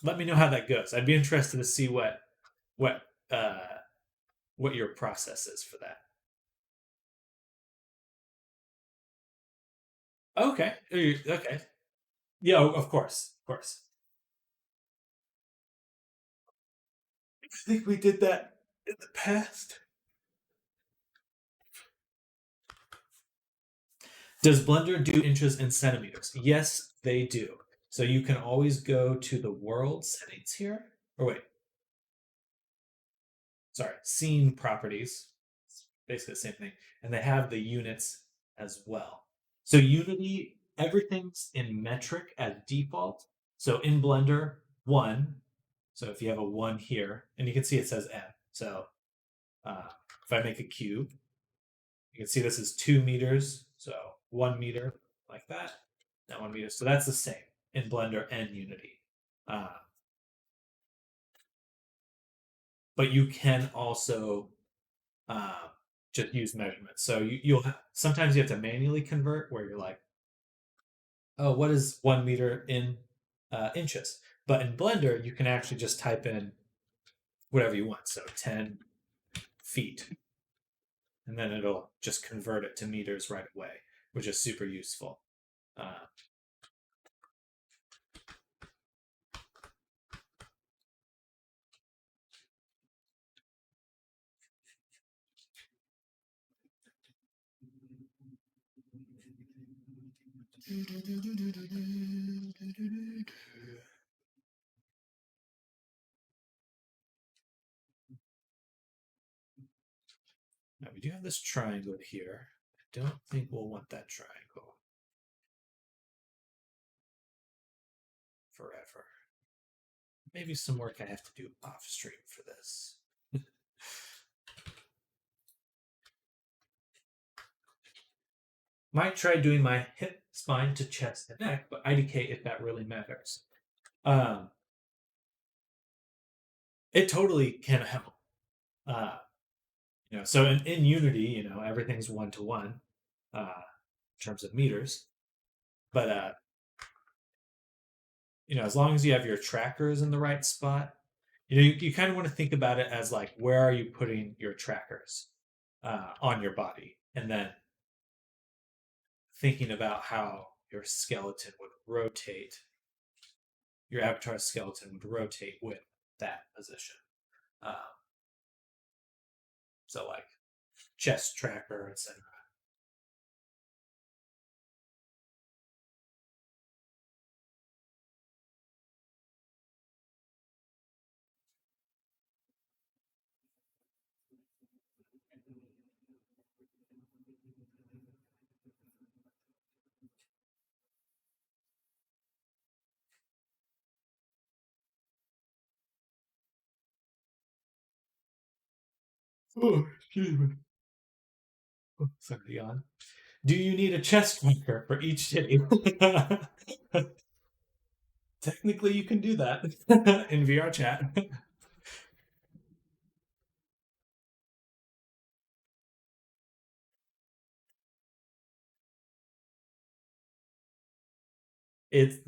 Let me know how that goes. I'd be interested to see what uh, what your process is for that. Okay. Okay. Yeah, of course. Of course. I think we did that in the past. Does Blender do inches and centimeters? Yes, they do. So you can always go to the world settings here. Or wait, sorry, scene properties. It's basically the same thing. And they have the units as well. So Unity, everything's in metric at default. So in Blender, 1. So if you have a 1 here, and you can see it says M. So if I make a cube, you can see this is 2 meters. So 1 meter like that. That 1 meter. So that's the same in Blender and Unity. But you can also just use measurements. So you'll sometimes you have to manually convert where you're like, oh, what is 1 meter in inches? But in Blender, you can actually just type in whatever you want. So 10 feet. And then it'll just convert it to meters right away, which is super useful. Now we do have this triangle here. I don't think we'll want that triangle forever. Maybe some work I have to do off stream for this. Might try doing my hip, spine to chest and neck, but IDK if that really matters. It totally can help. So in Unity, everything's 1-to-1 in terms of meters, but as long as you have your trackers in the right spot, you kind of want to think about it as like, where are you putting your trackers on your body, and then thinking about how your skeleton would rotate, your avatar skeleton would rotate with that position. Um, so like chest tracker, etc. Oh, excuse me. Oh, sorry, yawn. Do you need a chest tracker for each titty? Technically, you can do that in VR chat.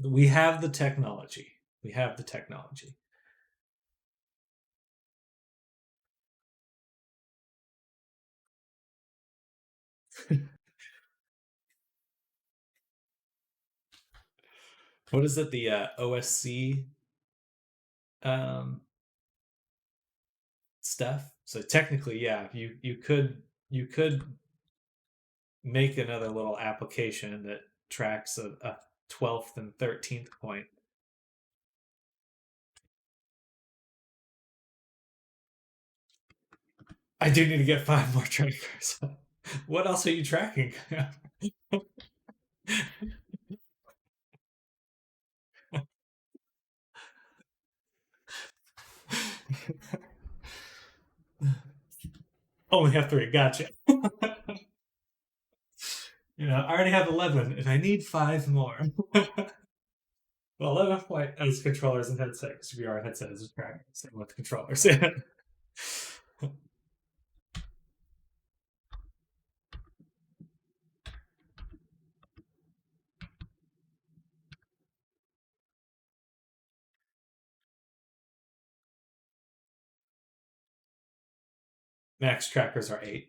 We have the technology. We have the technology. What is it? The OSC um, stuff. So technically, yeah, you could make another little application that tracks a 12th and 13th point. I do need to get 5 more trackers. What else are you tracking? Only have 3. Gotcha. I already have 11, and I need 5 more. Well, 11 point as controllers and headset, because VR headset is a tracker. Same with controllers. Max trackers are 8.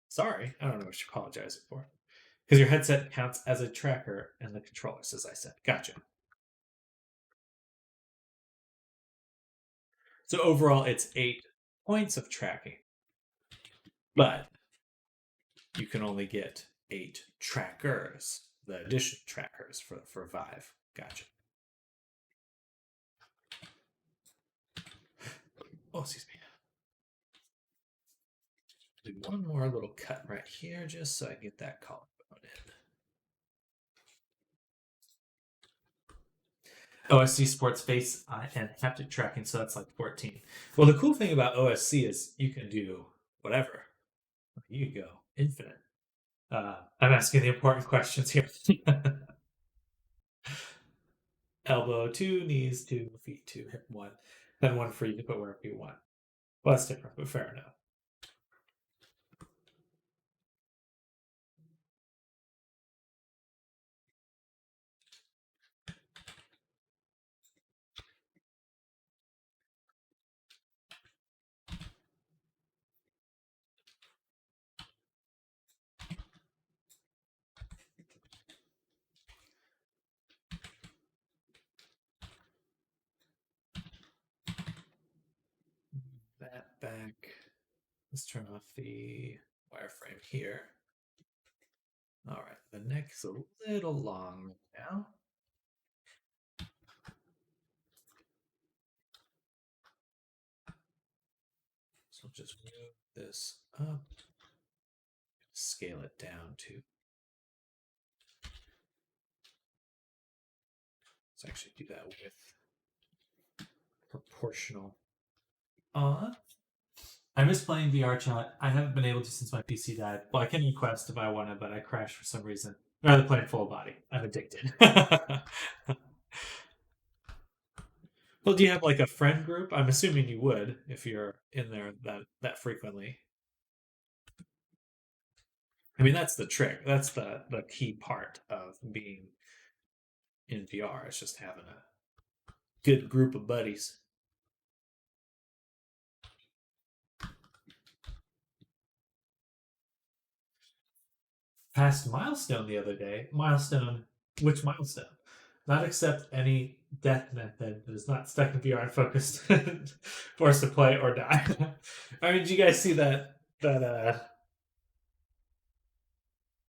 Sorry, I don't know what you're apologizing for. Because your headset counts as a tracker and the controllers, as I said. Gotcha. So overall, it's 8 points of tracking, but you can only get 8 trackers, the additional trackers for Vive. Gotcha. Oh, excuse me. Do one more little cut right here, just so I get that collarbone in. OSC sports face and haptic tracking, so that's like 14. Well, the cool thing about OSC is you can do whatever. You can go infinite. I'm asking the important questions here. Elbow 2, knees 2, feet 2, hip 1. Then one for you to put wherever you want. Well, that's different, but fair enough. That back. Let's turn off the wireframe here. All right, the neck's a little long now. So just move this up, scale it down to. Let's actually do that with proportional on. I miss playing VR chat. I haven't been able to since my PC died. Well, I can request if I want to, but I crashed for some reason. I'd rather play full body. I'm addicted. Well, do you have like a friend group? I'm assuming you would if you're in there that frequently. I mean, that's the trick. That's the key part of being in VR. It's just having a good group of buddies. Passed milestone the other day. Milestone. Which milestone? Not accept any death method that is not stuck in VR and focused. Forced to play or die. I mean, did you guys see that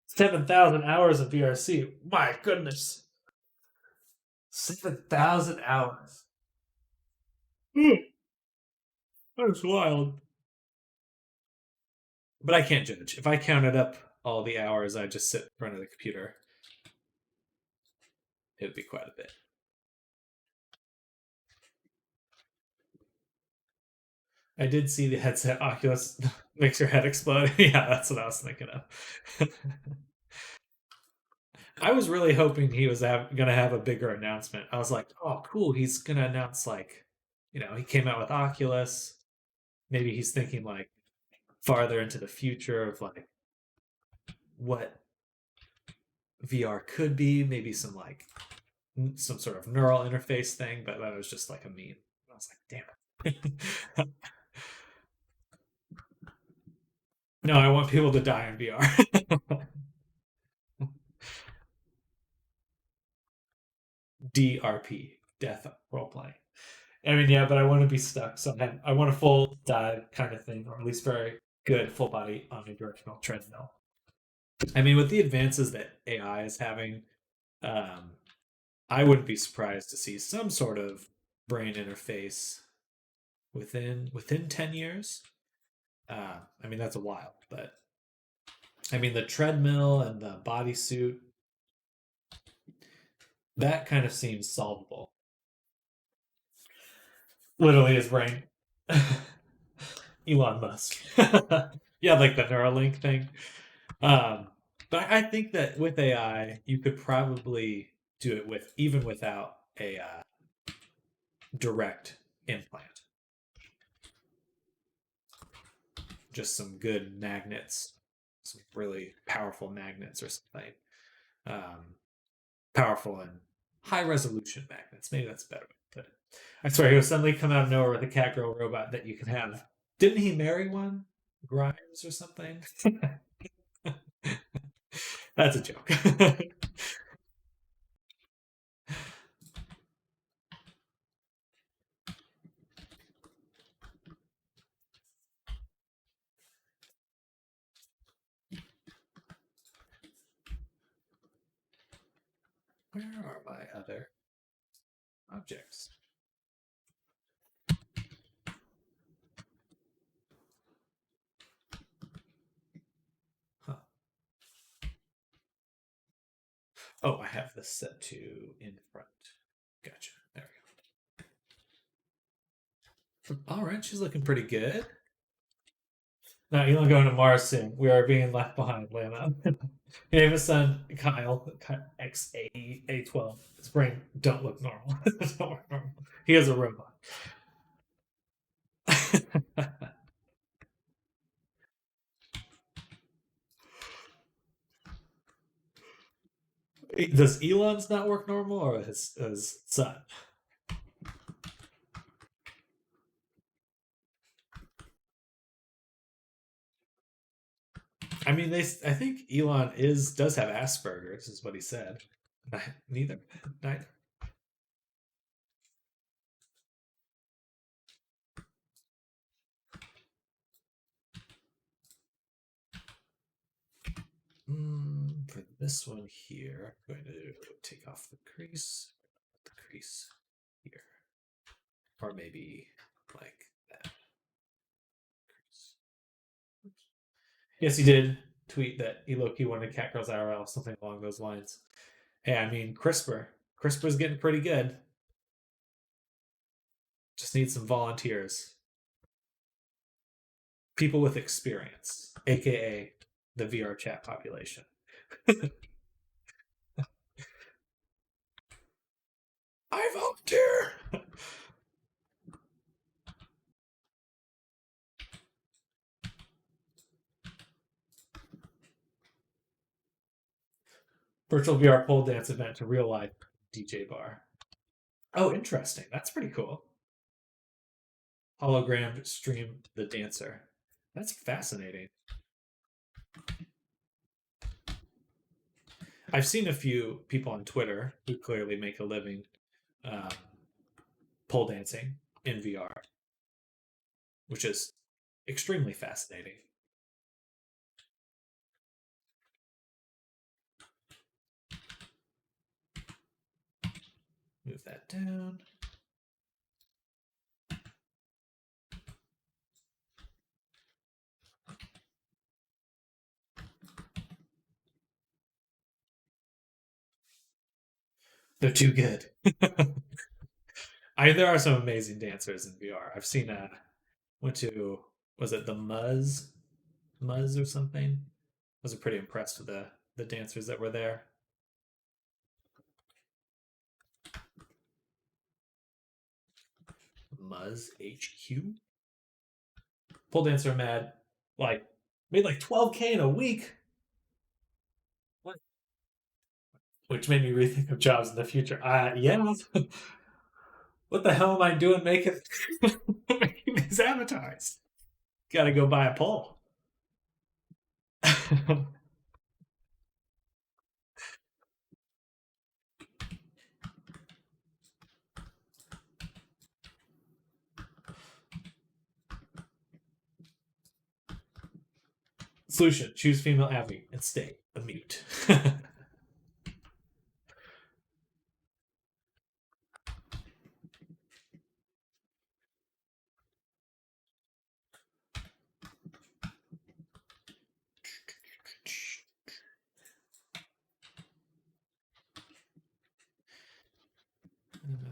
7,000 hours of VRC? My goodness. 7,000 hours. That's wild. But I can't judge. If I counted up all the hours I just sit in front of the computer, it would be quite a bit. I did see the headset Oculus makes your head explode. Yeah, that's what I was thinking of. I was really hoping he was going to have a bigger announcement. I was like, oh, cool. He's going to announce, like, he came out with Oculus. Maybe he's thinking, like, farther into the future of, like, what VR could be. Maybe some, like, some sort of neural interface thing. But that was just like a meme. I was like, damn it. No, I want people to die in VR. DRP, death role playing. I mean, yeah, but I want to be stuck. So I want a full dive kind of thing, or at least very good full body omnidirectional treadmill. I mean, with the advances that AI is having, um, I wouldn't be surprised to see some sort of brain interface within 10 years. I mean, that's a while, but I mean, the treadmill and the bodysuit, that kind of seems solvable. Literally his brain. Elon Musk. Yeah, like the Neuralink thing. Um, but I think that with AI, you could probably do it with even without a direct implant. Just some good magnets, some really powerful magnets or something. Um, Powerful and high resolution magnets. Maybe that's a better way to put it. I swear he was suddenly come out of nowhere with a cat girl robot that you can have. Didn't he marry one? Grimes or something? That's a joke. Where are my other objects? Huh. Oh, I have this set to in front. Gotcha. There we go. All right, she's looking pretty good. Now, Elon going to Mars soon. We are being left behind, Lana. He have a son, Kyle, XA12. His brain don't look normal. Don't look normal. He is a robot. Does Elon's not work normal or his son? I mean, I think Elon does have Asperger's, is what he said. Neither. Neither. For this one here, I'm going to take off the crease. The crease here, or maybe like that. Yes, he did tweet that Eloki wanted Catgirls IRL, something along those lines. Hey, I mean, CRISPR's getting pretty good. Just need some volunteers. People with experience, aka the VR chat population. I volunteer. Virtual VR pole dance event to real life DJ bar. Oh, interesting. That's pretty cool. Hologram stream the dancer. That's fascinating. I've seen a few people on Twitter who clearly make a living um, pole dancing in VR, which is extremely fascinating. Move that down. They're too good. There are some amazing dancers in VR. I've seen went to, was it the Muzz or something? I was pretty impressed with the dancers that were there. Muzz HQ. Pole dancer mad, like made like 12K in a week. What? Which made me rethink of jobs in the future. Yeah. What the hell am I doing making these avatars? Gotta go buy a pole. Solution: choose female Abby and stay a mute.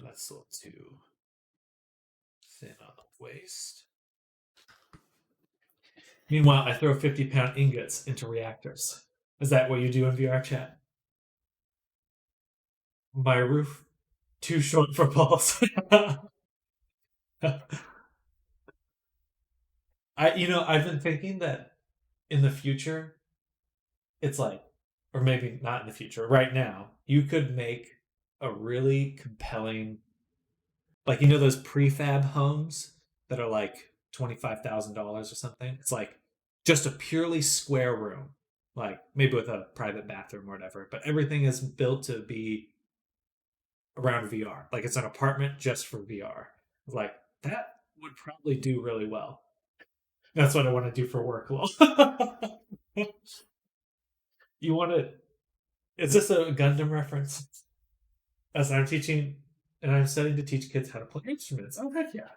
That's a little too thin on the waist. Meanwhile, I throw 50-pound ingots into reactors. Is that what you do in VR chat? My roof, too short for balls. I've been thinking that in the future, it's like, or maybe not in the future, right now, you could make a really compelling, like, those prefab homes that are like $25,000 or something. It's like just a purely square room, like maybe with a private bathroom or whatever, but everything is built to be around VR. Like it's an apartment just for VR. Like that would probably do really well. That's what I want to do for work. Well, you want to? Is this a Gundam reference? As I'm teaching, and I'm studying to teach kids how to play instruments. Oh heck yeah!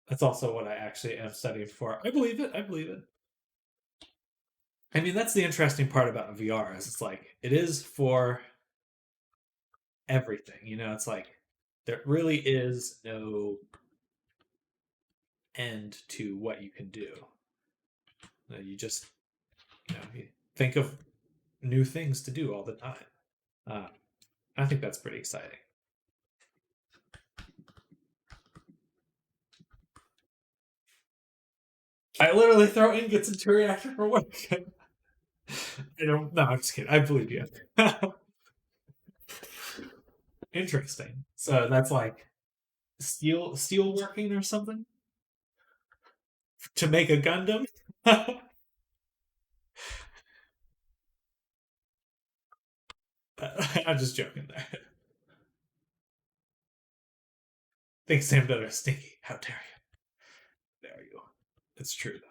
That's also what I actually am studying for. I believe it. I believe it. I mean, that's the interesting part about VR is it's like it is for everything. It's like there really is no end to what you can do. You just you think of new things to do all the time. I think that's pretty exciting. I literally throw ingots into a reactor for work. I don't. No, I'm just kidding. I believe you. Interesting. So that's like steel working or something to make a Gundam. I'm just joking there. Think Sam Dudder is stinky. How dare you? There you go. It's true though.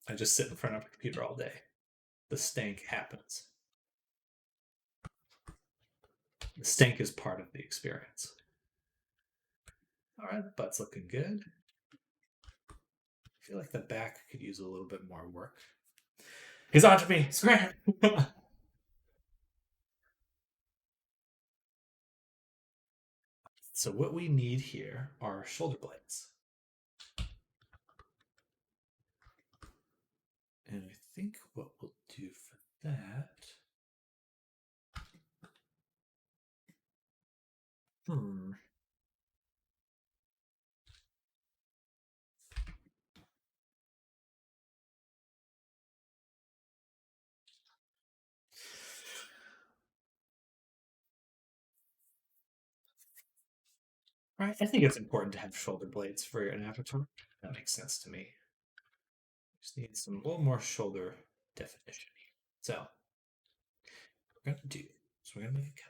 I just sit in front of a computer all day. The stank happens. The stank is part of the experience. All right, the butt's looking good. I feel like the back could use a little bit more work. He's onto me. Scram! So what we need here are shoulder blades. And I think what we'll do for that. Hmm. Right. I think it's important to have shoulder blades for an avatar. That makes sense to me. Just need some a little more shoulder definition. So we're gonna do. So we're gonna make a cut.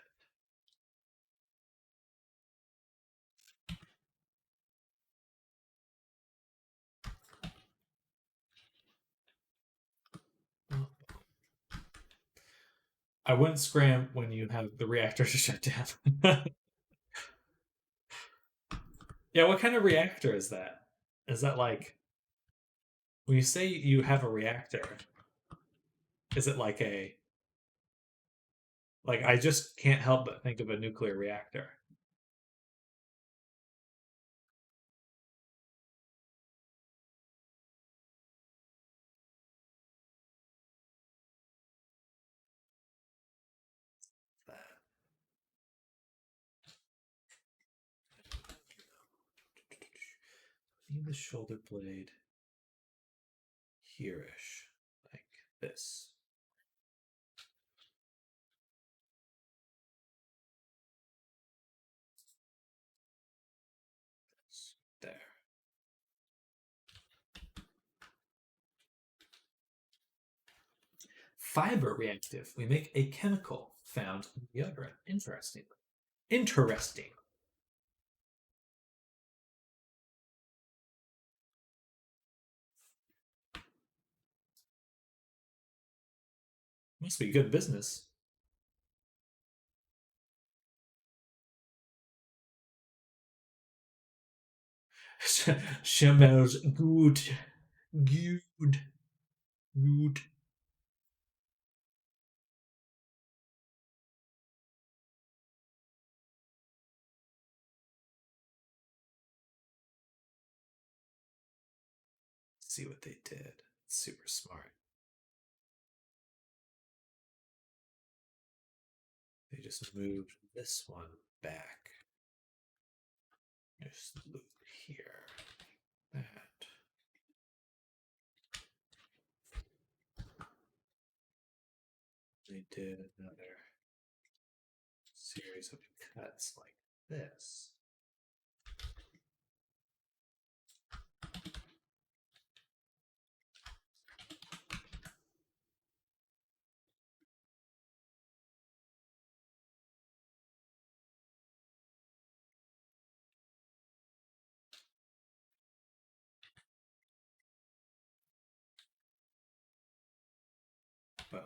I wouldn't scram when you have the reactor to shut down. Yeah, what kind of reactor is that? Is that like when you say you have a reactor, is it like I just can't help but think of a nuclear reactor. That need the shoulder blade here-ish, like this. There. Fiber reactive. We make a chemical found in deodorant. Interesting. Interesting. Must be good business. Smells good. Good. Good. See what they did. Super smart. They just moved this one back. Just loop here. That. They did another series of cuts like this. Boom.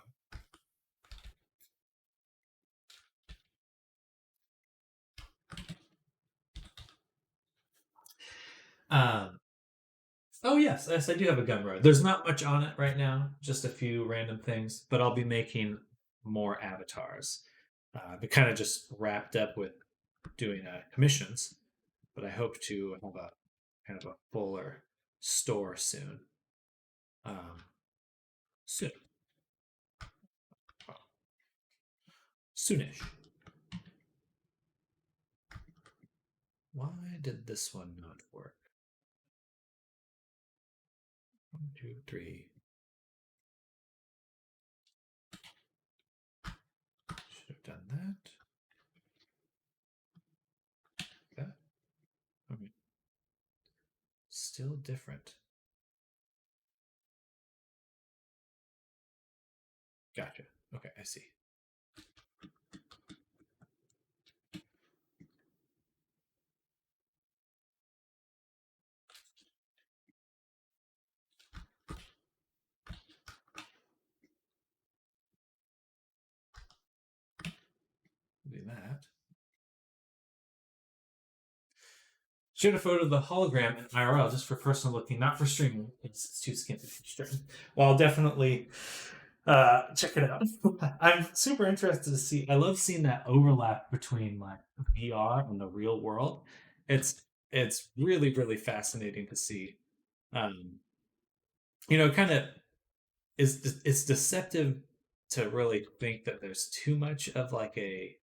Um, oh yes, I do have a Gumroad. There's not much on it right now, just a few random things, but I'll be making more avatars. But kind of just wrapped up with doing commissions, but I hope to have a kind of a fuller store soon. Soon, soonish. Why did this one not work? 1, 2, 3. Should have done that. That. Okay. Still different. Gotcha. Okay, I see. Do that. Shoot a photo of the hologram in IRL just for personal looking, not for streaming. It's too skimpy for streaming. Well, I'll definitely check it out. I'm super interested to see. I love seeing that overlap between like VR and the real world. It's really fascinating to see. Um, kind of it's deceptive to really think that there's too much of like a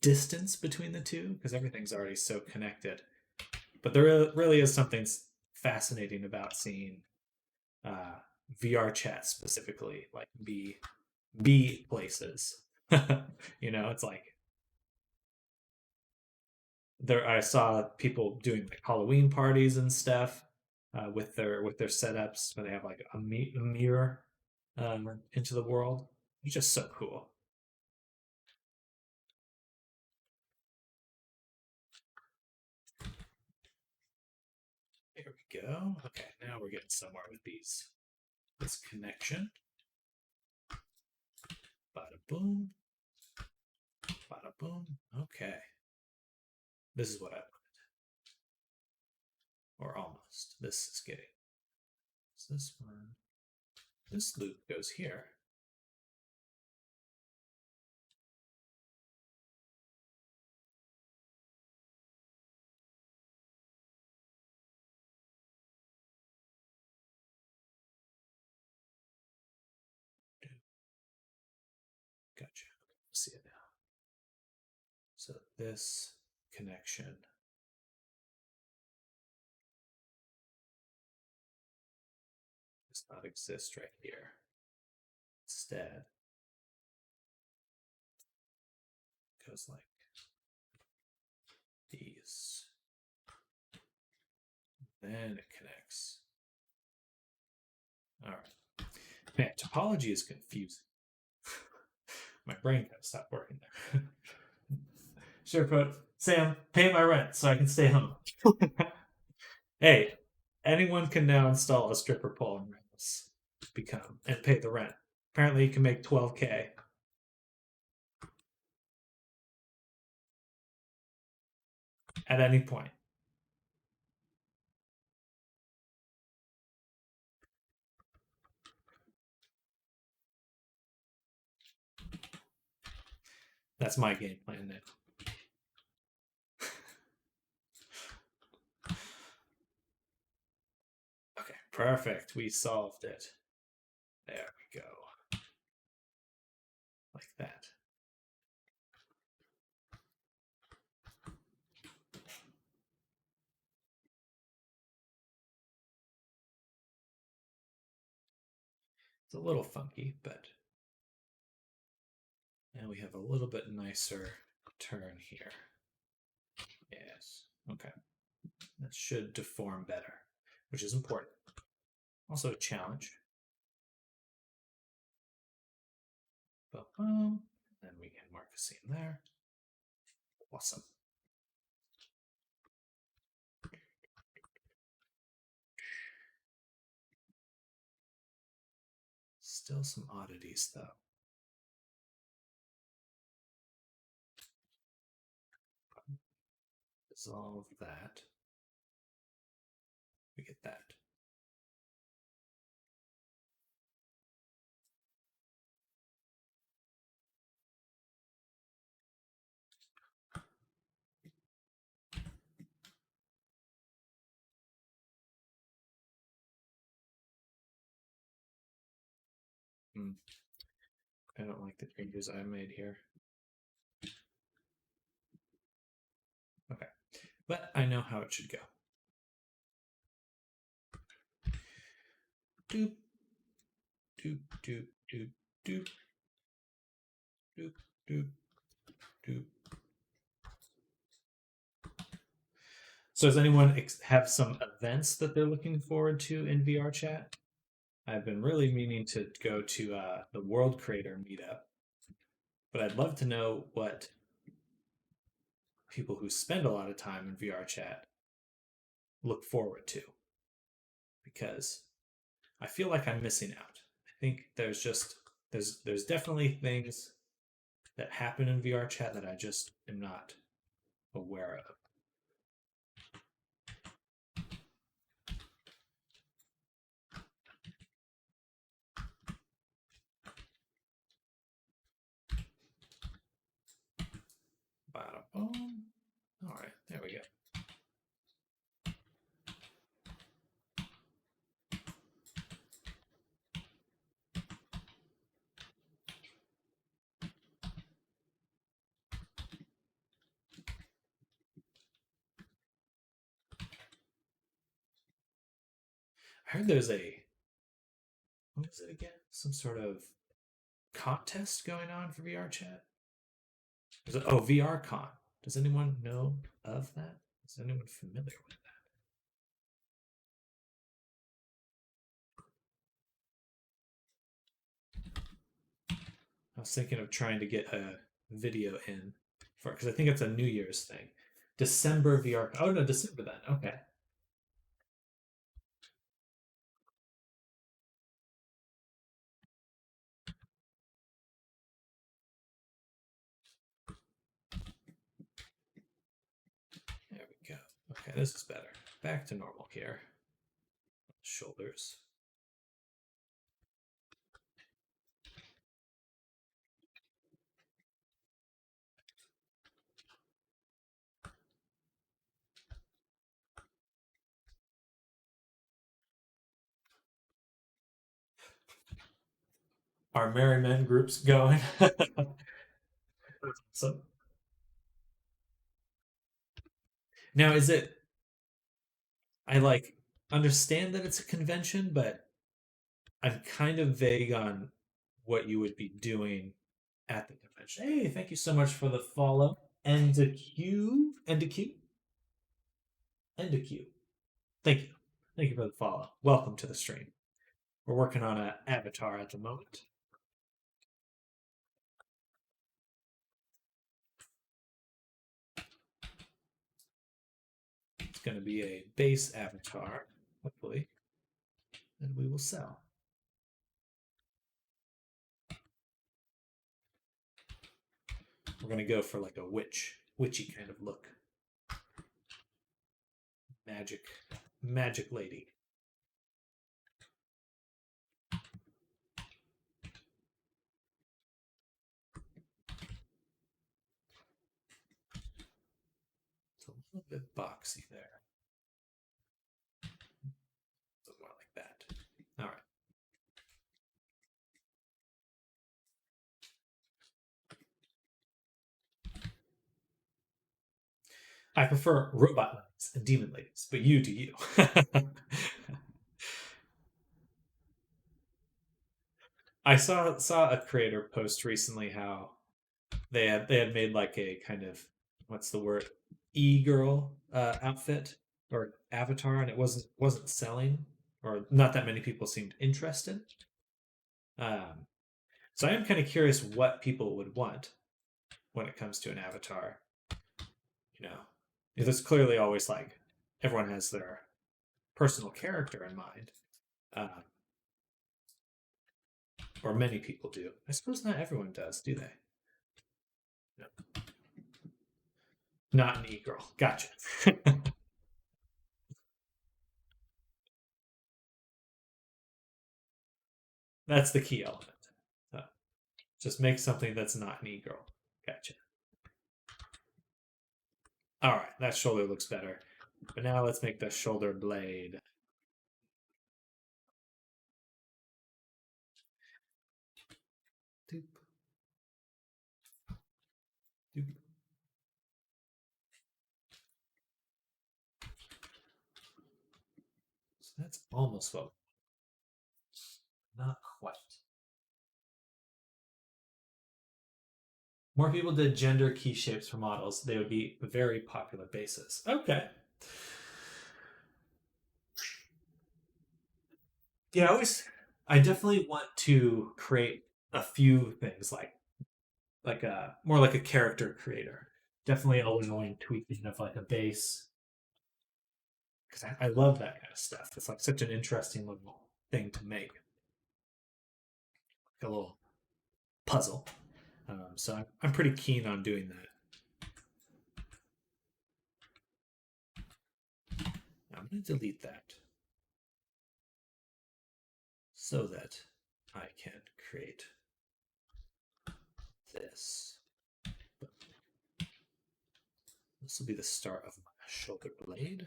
distance between the two because everything's already so connected. But there really is something fascinating about seeing VR chat specifically, like be places. It's like I saw people doing like Halloween parties and stuff with their setups where they have like a mirror into the world. It's just so cool. There we go. Okay, now we're getting somewhere with this connection. Bada boom. Bada boom. Okay. This is what I wanted. Or almost. This is getting. Is this one? This loop goes here. Gotcha. See it now. So this connection does not exist right here. Instead, it goes like these. Then it connects. All right. Man, topology is confusing. My brain kind of stopped working there. Sure, put Sam, pay my rent so I can stay home. Hey, anyone can now install a stripper pole and rentals and pay the rent. Apparently, you can make 12K. At any point. That's my game plan now. Okay, perfect. We solved it. There we go. Like that. It's a little funky, but now we have a little bit nicer turn here. Yes. Okay. That should deform better, which is important. Also a challenge. Boom. Then we can mark a seam there. Awesome. Still some oddities though. Dissolve that. We get that. I don't like the changes I made here. Okay, but I know how it should go. Doop, doop, doop, doop, doop, doop, doop, doop. So does anyone have some events that they're looking forward to in VR chat? I've been really meaning to go to the World Creator meetup, but I'd love to know what people who spend a lot of time in VR chat look forward to, because I feel like I'm missing out. I think there's definitely things that happen in VR chat that I just am not aware of. Bada boom. All right, there we go. I heard there's a, what was it again? Some sort of contest going on for VR chat. Oh, VR Con. Does anyone know of that? Is anyone familiar with that? I was thinking of trying to get a video in for, because I think it's a New Year's thing. December VR. Oh no, December then. Okay. There we go. Okay, this is better. Back to normal here. Shoulders. Our Merry Men group's going. So now is it, I like understand that it's a convention, but I'm kind of vague on what you would be doing at the convention. Hey, thank you so much for the follow. And a Q, and a Q, and a Q. Thank you. Thank you for the follow. Welcome to the stream. We're working on an avatar at the moment. It's going to be a base avatar, hopefully, and we will sell. We're going to go for like a witchy kind of look. Magic lady. It's a little bit boxy there. So more like that. All right. I prefer robot ladies and demon ladies, but you do you. I saw a creator post recently how they had made like a kind of, what's the word, e-girl outfit or avatar, and it wasn't selling, or not that many people seemed interested. Um, so I am kind of curious what people would want when it comes to an avatar. You know, there's clearly always like everyone has their personal character in mind, um, or many people do. I suppose not everyone does, do they? No. Not an e-girl. Gotcha. That's the key element. Uh, just make something that's not an e-girl. Gotcha. All right, that shoulder looks better. But now let's make the shoulder blade. Doop. Doop. So that's almost what. Not quite. More people did gender key shapes for models, they would be a very popular basis. Okay. Yeah, I definitely want to create a few things like a more like a character creator. Definitely allowing tweaking of like a base, because I love that kind of stuff. It's like such an interesting little thing to make, like a little puzzle. So I'm pretty keen on doing that. I'm going to delete that so that I can create this. This will be the start of my shoulder blade.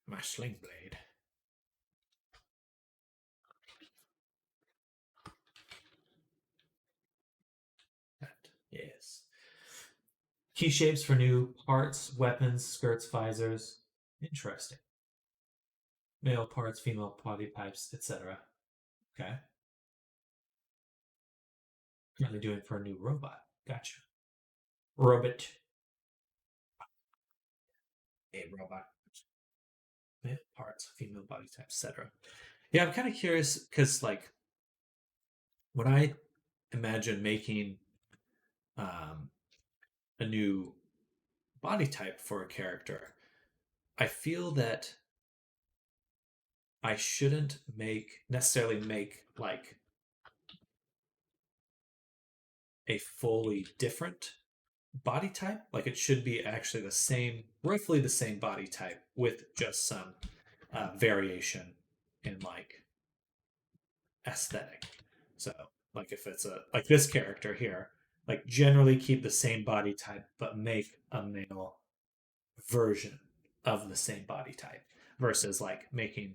My sling blade. That, yes. Key shapes for new parts, weapons, skirts, visors. Interesting. Male parts, female body types, etc. Okay. Currently doing for a new robot. Gotcha. Robot. A robot. Male parts, female body type, etc. Yeah, I'm kind of curious because, like, when I imagine making um, a new body type for a character, I feel that I shouldn't necessarily make like a fully different body type. Like it should be actually the same, roughly the same body type with just some variation in like aesthetic. So, like if it's like this character here, like generally keep the same body type, but make a male version of the same body type versus like making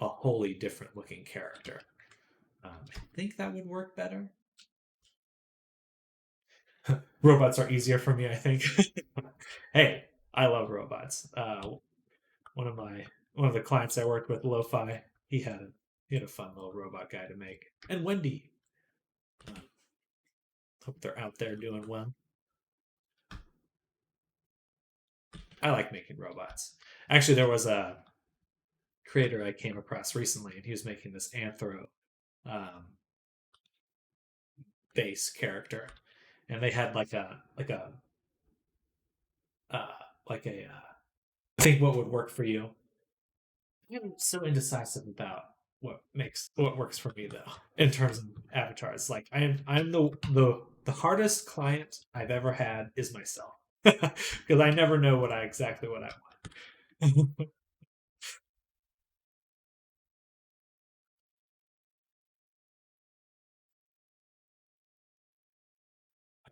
a wholly different looking character. I think that would work better. Robots are easier for me, I think. Hey, I love robots. One of the clients I worked with, Lo-Fi, he had a fun little robot guy to make, and Wendy. Hope they're out there doing well. I like making robots. Actually, there was a creator I came across recently, and he was making this Anthro um, base character, and they had uh, like a I think what would work for you. I'm so indecisive about what works for me though in terms of avatars. Like I'm the hardest client I've ever had is myself because I never know exactly what I want.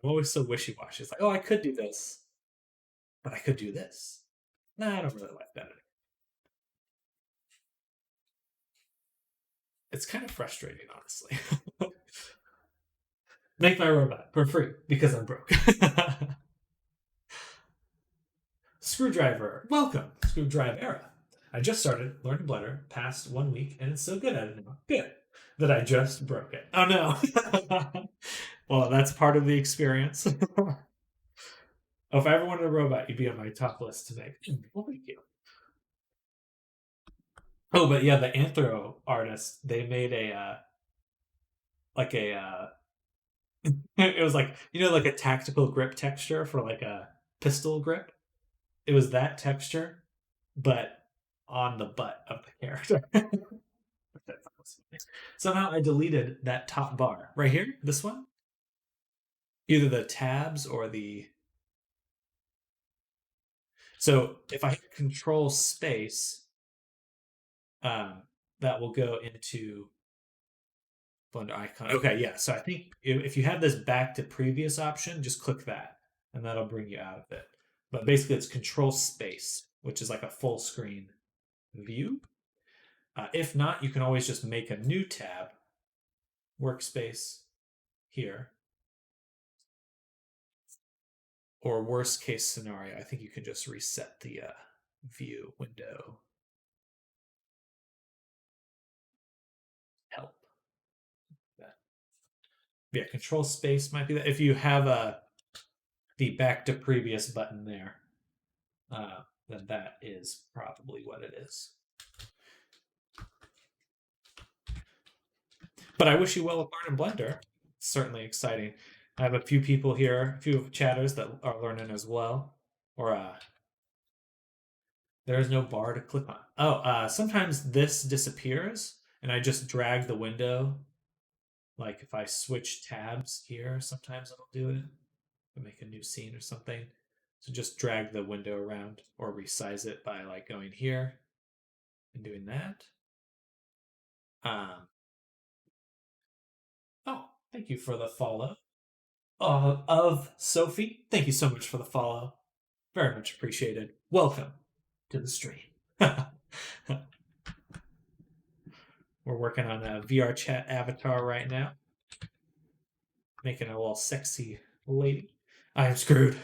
I'm always so wishy washy. It's like, oh, I could do this, but I could do this. Nah, I don't really like that. It's kind of frustrating, honestly. Make my robot for free because I'm broke. Screwdriver, welcome, Screwdriver era. I just started learning Blender past 1 week and it's so good at it now. Good. That I just broke it. Oh no. Well, that's part of the experience. Oh, if I ever wanted a robot, you'd be on my top list to make. Well, thank you. Oh, but yeah, the Anthro artist, they made a like a it was like like a tactical grip texture for like a pistol grip. It was that texture, but on the butt of the character. Somehow I deleted that top bar right here, this one. Either the tabs or the. So if I hit Control Space, that will go into Blender icon. Okay, yeah. So I think if you have this back to previous option, just click that, and that'll bring you out of it. But basically, it's Control Space, which is like a full screen view. If not, you can always just make a new tab, Workspace here. Or worst case scenario, I think you can just reset the view window. Help. Yeah, Control Space might be that. If you have the back to previous button there, then that is probably what it is. But I wish you well with learning Blender. It's certainly exciting. I have a few people here, a few chatters that are learning as well. Or there is no bar to click on. Oh, sometimes this disappears, and I just drag the window. Like if I switch tabs here, sometimes it'll do it. I'll make a new scene or something. So just drag the window around or resize it by like going here and doing that. Oh, thank you for the follow. Of Sophie, thank you so much for the follow. Very much appreciated. Welcome to the stream. We're working on a VR chat avatar right now. Making a little sexy lady. I am screwed.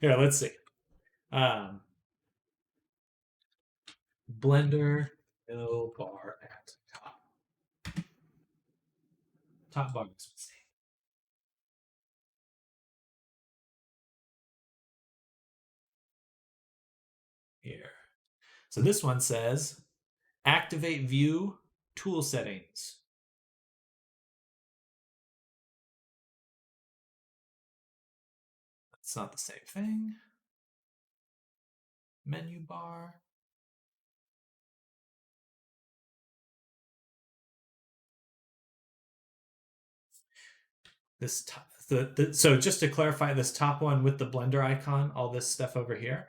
Here, let's see. Um, Blender, no bar at top. Top bar is missing. Here. So this one says activate view tool settings. It's not the same thing. Menu bar. This top, so just to clarify, this top one with the Blender icon, all this stuff over here.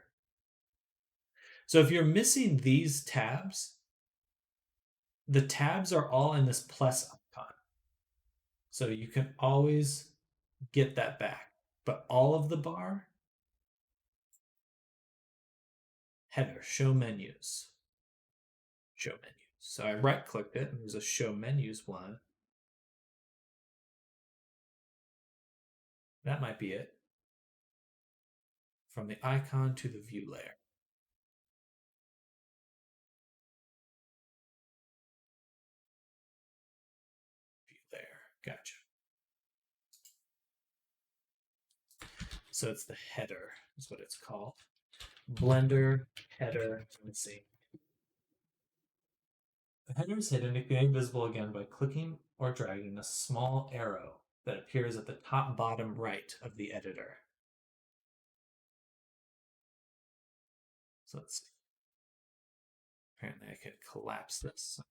So if you're missing these tabs, the tabs are all in this plus icon. So you can always get that back. But all of the bar, header, show menus. Show menus. So I right clicked it and there's a show menus one. That might be it. From the icon to the view layer. View layer. Gotcha. So it's the header, is what it's called. Blender header missing. The header is hidden. It can be visible again by clicking or dragging a small arrow that appears at the top bottom right of the editor. So let's see. Apparently I could collapse this.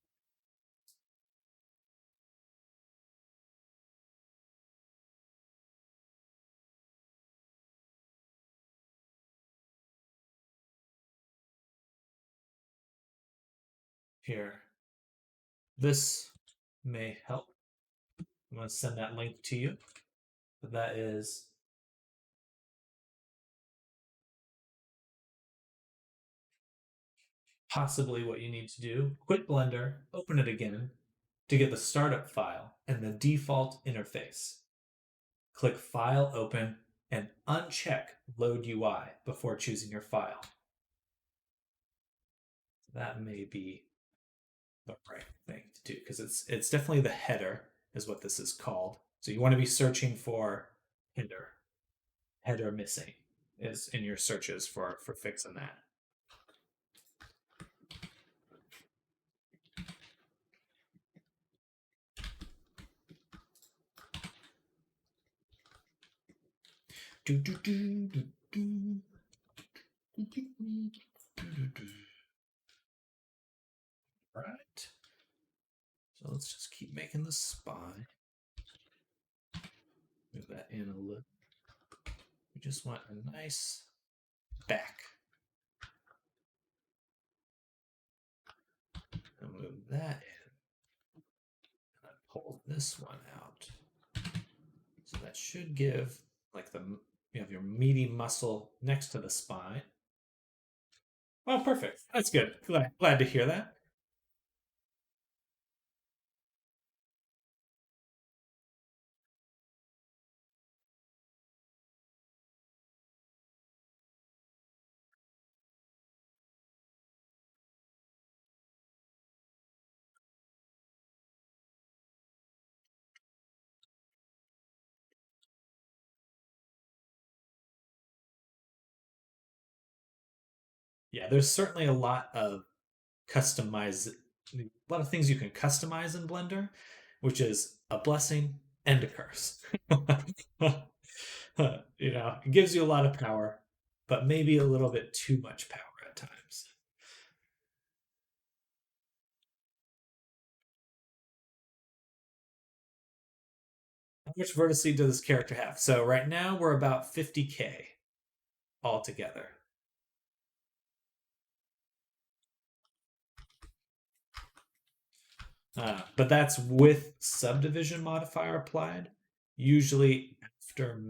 Here. This may help. I'm going to send that link to you. But that is possibly what you need to do. Quit Blender, open it again to get the startup file and the default interface. Click File, Open, and uncheck Load UI before choosing your file. That may be the right thing to do because it's definitely the header is what this is called. So you want to be searching for header missing is in your searches for fixing that. Right. So let's just keep making the spine. Move that in a little. We just want a nice back. And move that in. And I pull this one out. So that should give like you have your meaty muscle next to the spine. Oh, perfect. That's good. Glad to hear that. Yeah, there's certainly a lot of a lot of things you can customize in Blender, which is a blessing and a curse. It gives you a lot of power, but maybe a little bit too much power at times. How much vertice does this character have? So right now we're about 50K altogether. But that's with subdivision modifier applied, usually after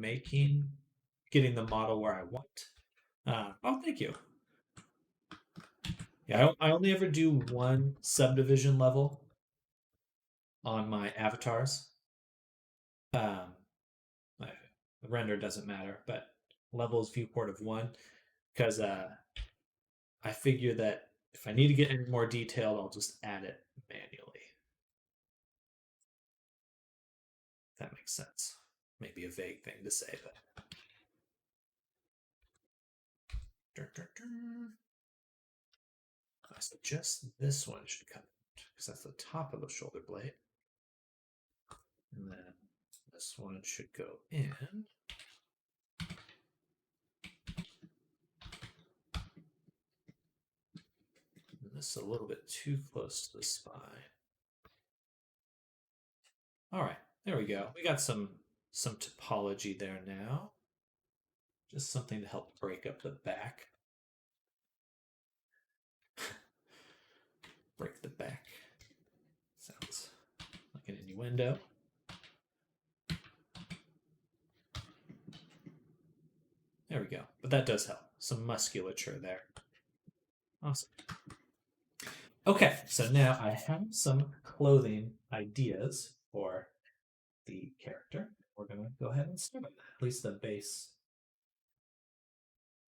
getting the model where I want. Oh, thank you. Yeah, I only ever do one subdivision level on my avatars. The render doesn't matter, but levels viewport of one. because I figure that if I need to get any more detailed, I'll just add it manually. If that makes sense. Maybe a vague thing to say, but. So just this one should come out because that's the top of the shoulder blade. And then this one should go in. And this is a little bit too close to the spine. All right, there we go. We got some topology there now. Just something to help break up the back. Break the back. Sounds like an innuendo. There we go. But that does help. Some musculature there. Awesome. Okay, so now I have some clothing ideas for the character. We're going to go ahead and start with at least the base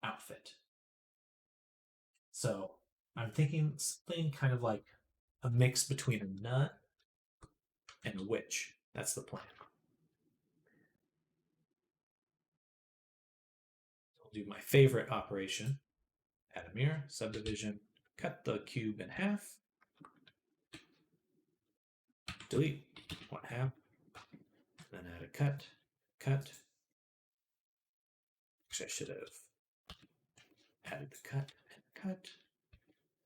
outfit. So I'm thinking something kind of like a mix between a nut and a witch. That's the plan. I'll do my favorite operation. Add a mirror, subdivision, cut the cube in half, delete 1/2, then add a cut. Actually, I should have added the cut and cut,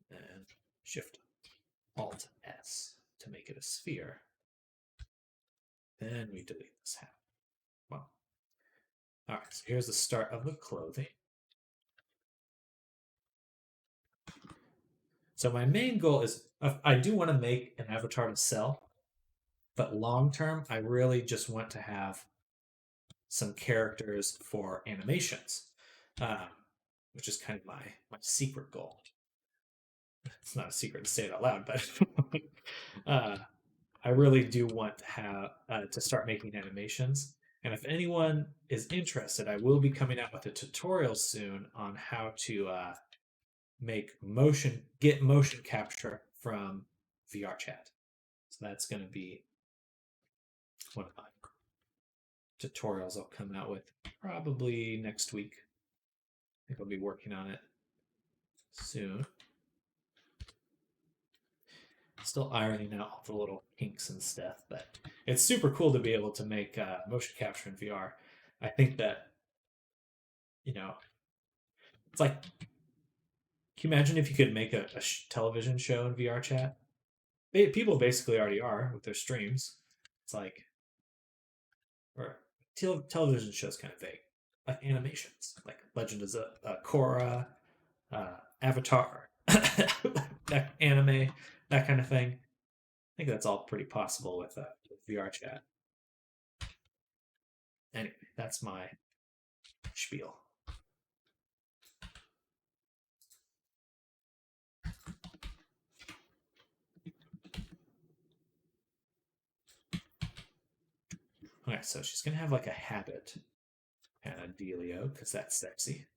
and Shift Alt S to make it a sphere. Then we delete this half. Well, all right, so here's the start of the clothing. So my main goal is I do want to make an avatar to sell, but long term, I really just want to have some characters for animations, which is kind of my secret goal. It's not a secret to say it out loud, but I really do want to have to start making animations. And if anyone is interested, I will be coming out with a tutorial soon on how to get motion capture from VR chat. So that's going to be one of my tutorials I'll come out with probably next week. I think I'll be working on it soon. Still ironing out all the little kinks and stuff, but it's super cool to be able to make motion capture in VR. I think that, it's like, can you imagine if you could make a television show in VR chat? People basically already are with their streams. It's like, or television shows kind of vague, like animations, like Legend of Korra, Avatar, that anime, that kind of thing. I think that's all pretty possible with VR chat. Anyway, that's my spiel. Okay, so she's gonna have like a habit and a dealio because that's sexy.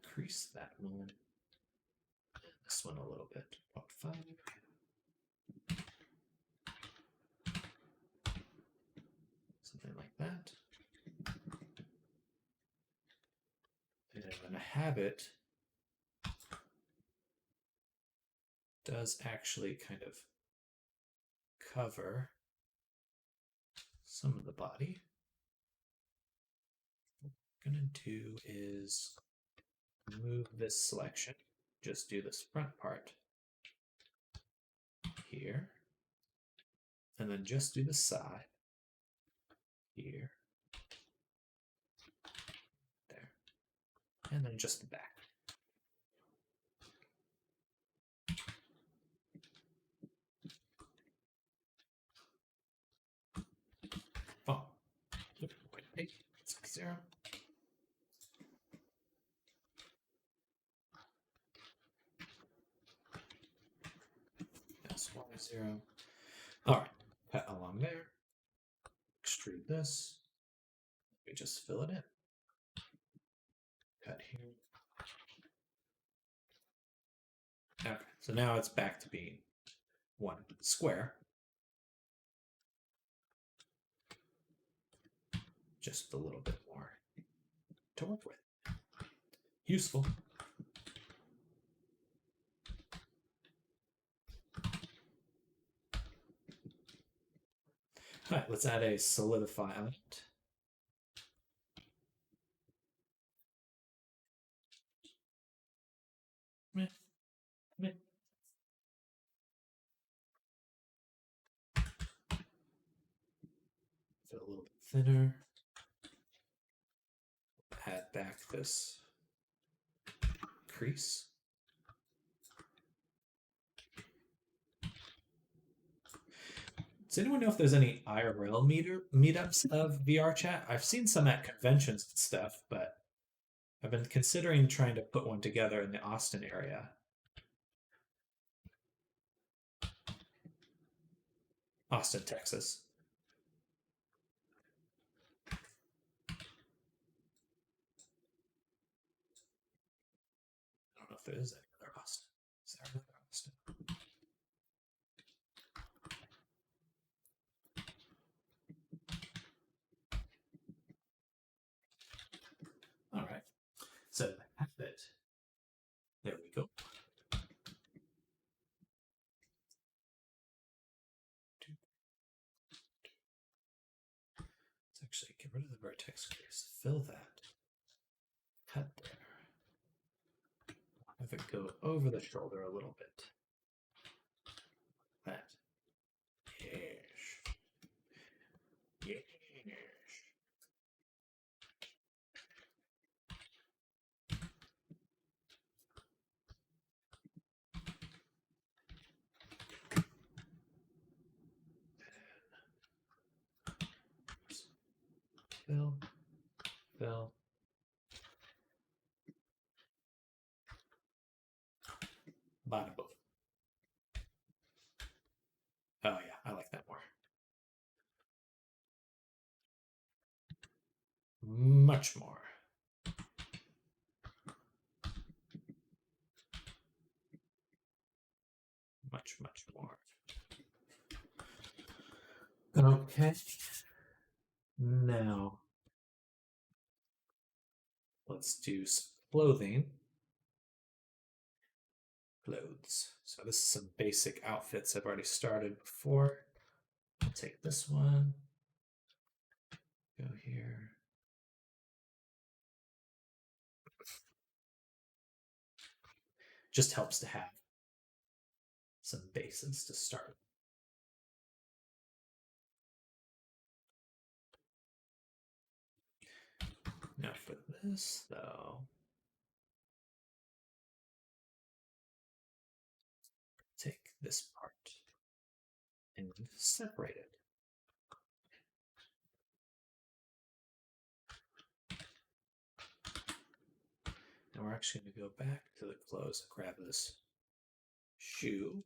Increase that one. This one a little bit. 0.5. Something like that. And then a habit does actually kind of cover some of the body. What I'm going to do is remove this selection. Just do this front part here. And then just do the side here. There. And then just the back. Oh. 0.860. 0. All right, cut along there. Extrude this. We just fill it in. Cut here. Okay, so now it's back to being one square. Just a little bit more to work with. Useful. All right, let's add a solidify element. Meh. Meh. Fit a little bit thinner. Add back this crease. Does anyone know if there's any IRL meetups of VR chat? I've seen some at conventions and stuff, but I've been considering trying to put one together in the Austin area. Austin, Texas. I don't know if there is any other Austin. Is there another Austin? All right. So half it. There we go. Let's actually get rid of the vertex crease. Fill that. Cut there. Have it go over the shoulder a little bit. That. Yes. Yes. Fill. Fill. Bottom both. Oh yeah, I like that more. Much more. Much, much more. Okay. Now, let's do some clothing. Clothes. So this is some basic outfits I've already started before. I'll take this one. Go here. Just helps to have some bases to start. Now for this, though, take this part and separate it. Now we're actually going to go back to the clothes and grab this shoe.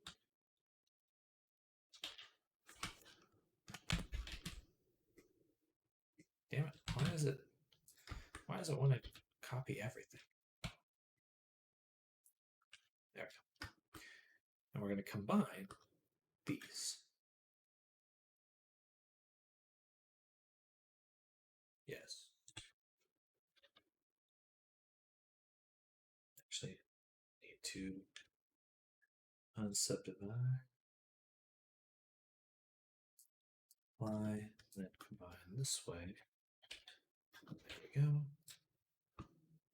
Damn it, why does it want to copy everything? There we go. And we're going to combine these. Yes. Actually, need to unsubdivide, apply, and then combine this way. There we go.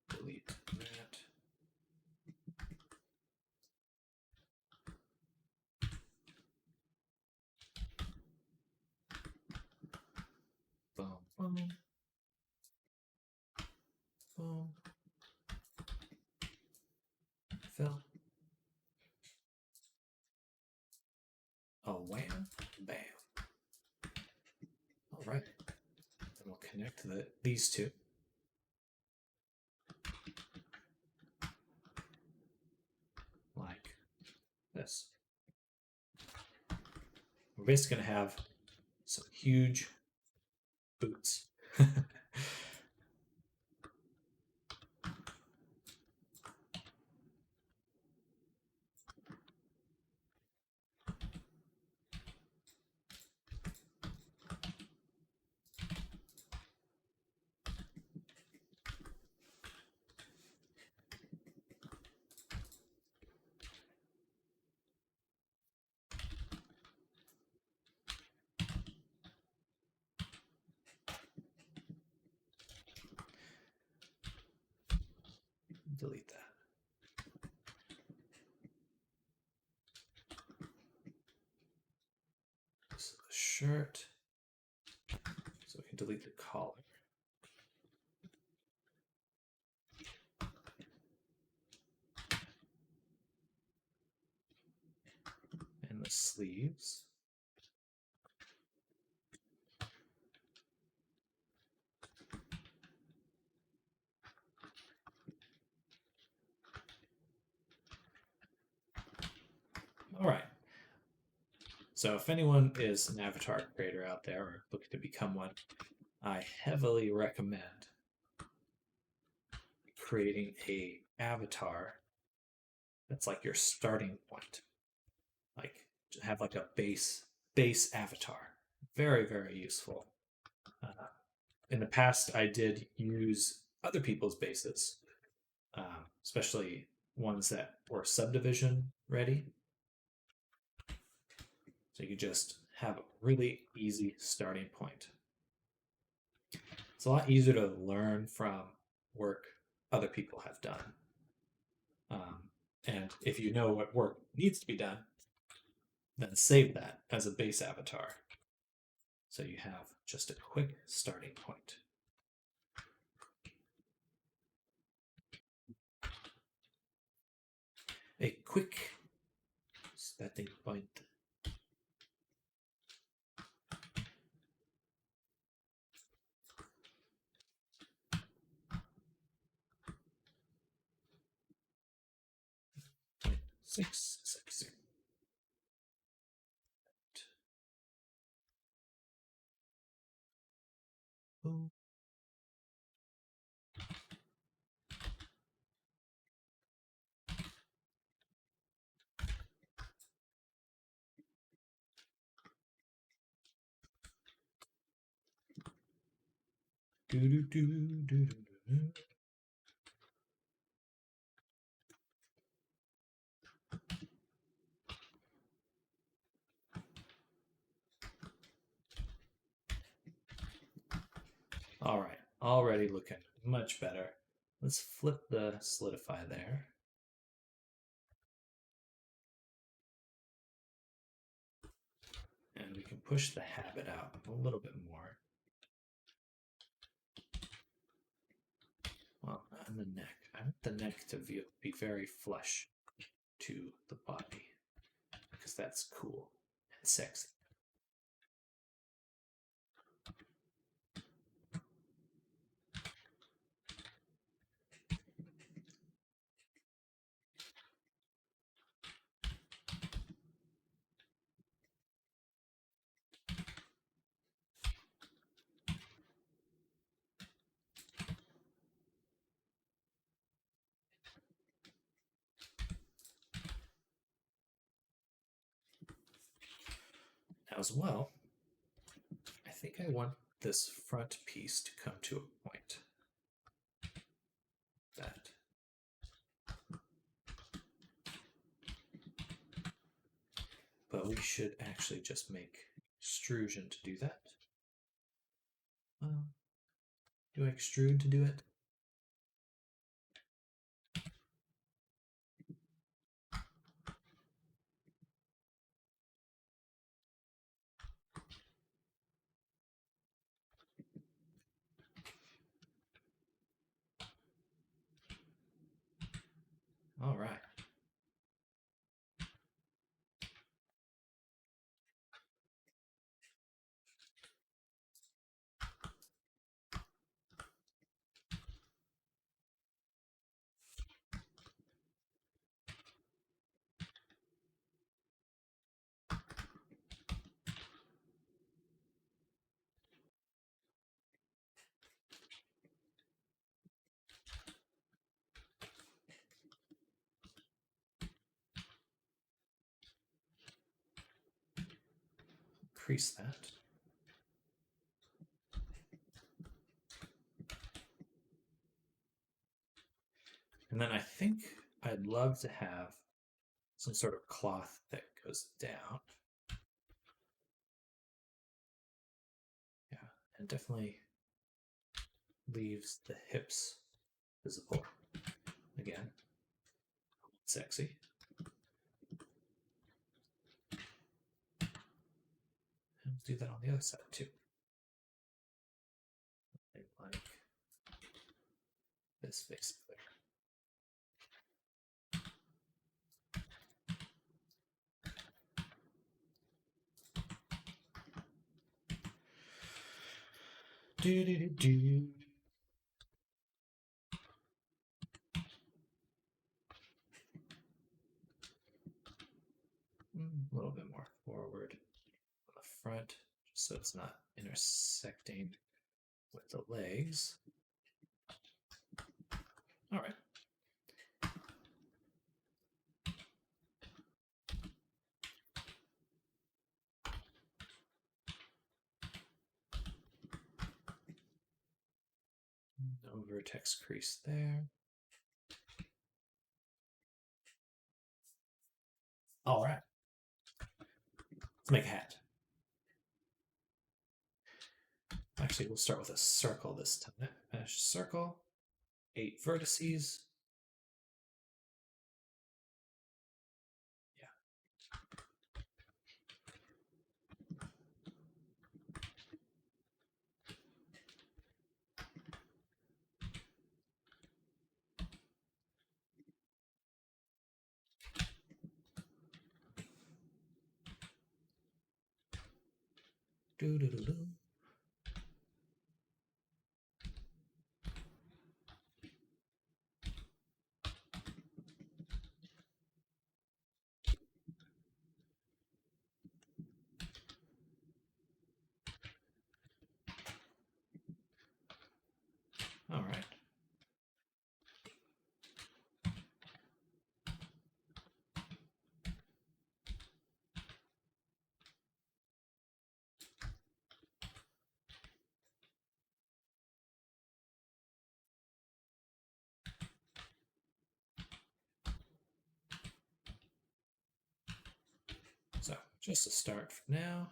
Delete that. Boom, boom. Boom. Fill. Oh, wham, bam. All right. Then we'll connect these two. Like this. we're basically going to have some huge boots. Delete that. This is the shirt. So we can delete the collar. And the sleeves. All right. So if anyone is an avatar creator out there or looking to become one, I heavily recommend creating a avatar that's like your starting point. Like have like a base avatar. Very, very useful. In the past, I did use other people's bases, especially ones that were subdivision ready. So you could just have a really easy starting point. It's a lot easier to learn from work other people have done. And if you know what work needs to be done, then save that as a base avatar. So you have just a quick starting point. A quick starting point. Six. Boom. Do. All right, already looking much better. Let's flip the solidify there. And we can push the habit out a little bit more. Well, and the neck. I want the neck to be very flush to the body because that's cool and sexy. Now, as well, I think I want this front piece to come to a point. That. But we should actually just make extrusion to do that. Do I extrude to do it? All right. crease that. And then I think I'd love to have some sort of cloth that goes down. Yeah, and definitely leaves the hips visible. Again, sexy. And do that on the other side too. Like this basically. Do do do do. A little bit more forward on the front, just so it's not intersecting with the legs. All right. No vertex crease there. All right. Let's make a hat. Actually, we'll start with a circle this time. Finish circle, 8 vertices. Yeah. Do do do do. All right. So, just a start for now.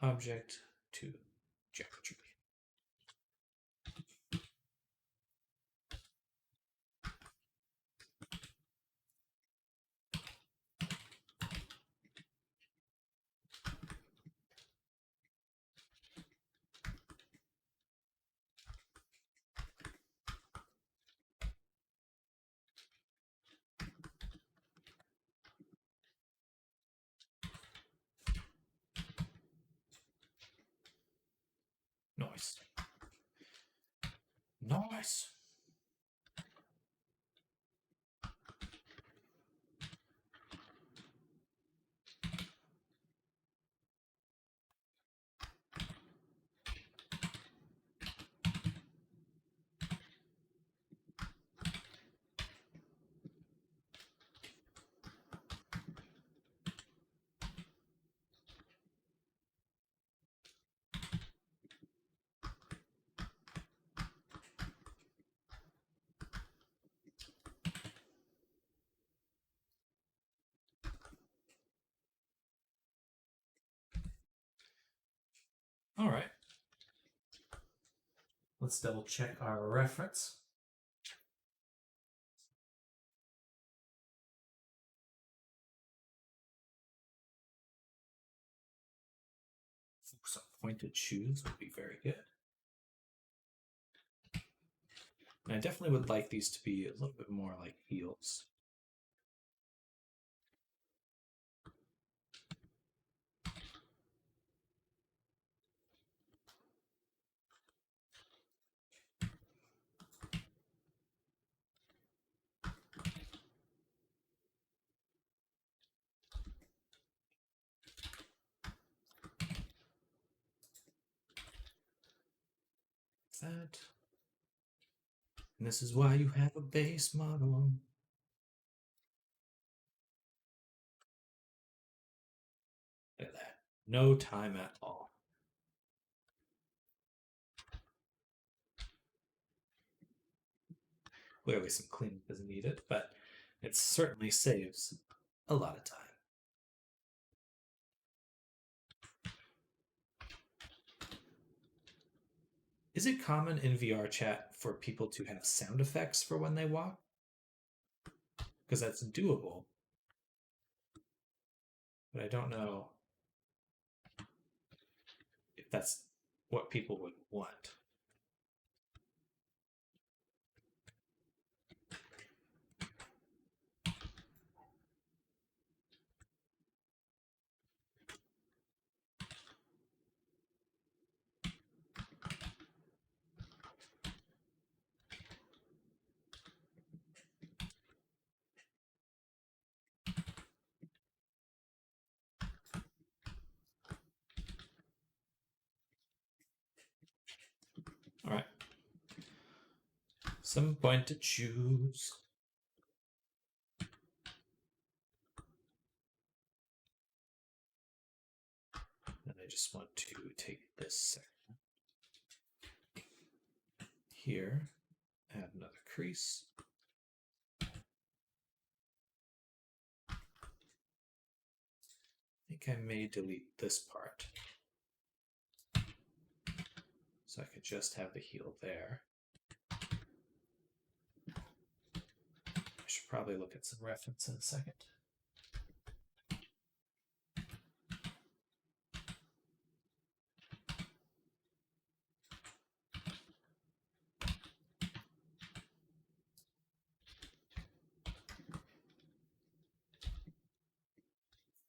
Object to geometry. Nice. Nice. All right. Let's double check our reference. Some pointed shoes would be very good. And I definitely would like these to be a little bit more like heels. That. And this is why you have a base model. No time at all. Clearly some cleanup is needed, but it certainly saves a lot of time. Is it common in VR chat for people to have sound effects for when they walk? Because that's doable. But I don't know if that's what people would want. All right. Some point to choose. And I just want to take this section here, add another crease. I think I may delete this part. So I could just have the heel there. I should probably look at some reference in a second.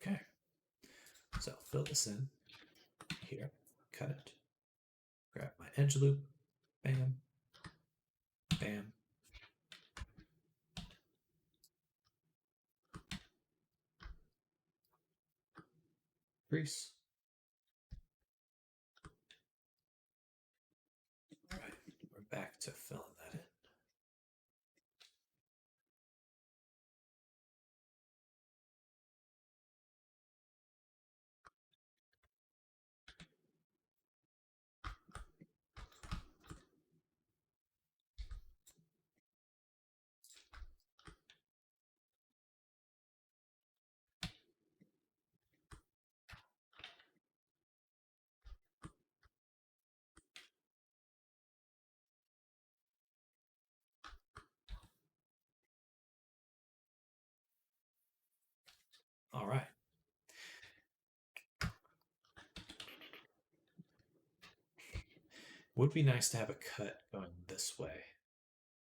Okay, so fill this in here, cut it, grab my edge loop, bam, bam. Crease. All right, we're back to filling that in. All right. Would be nice to have a cut going this way,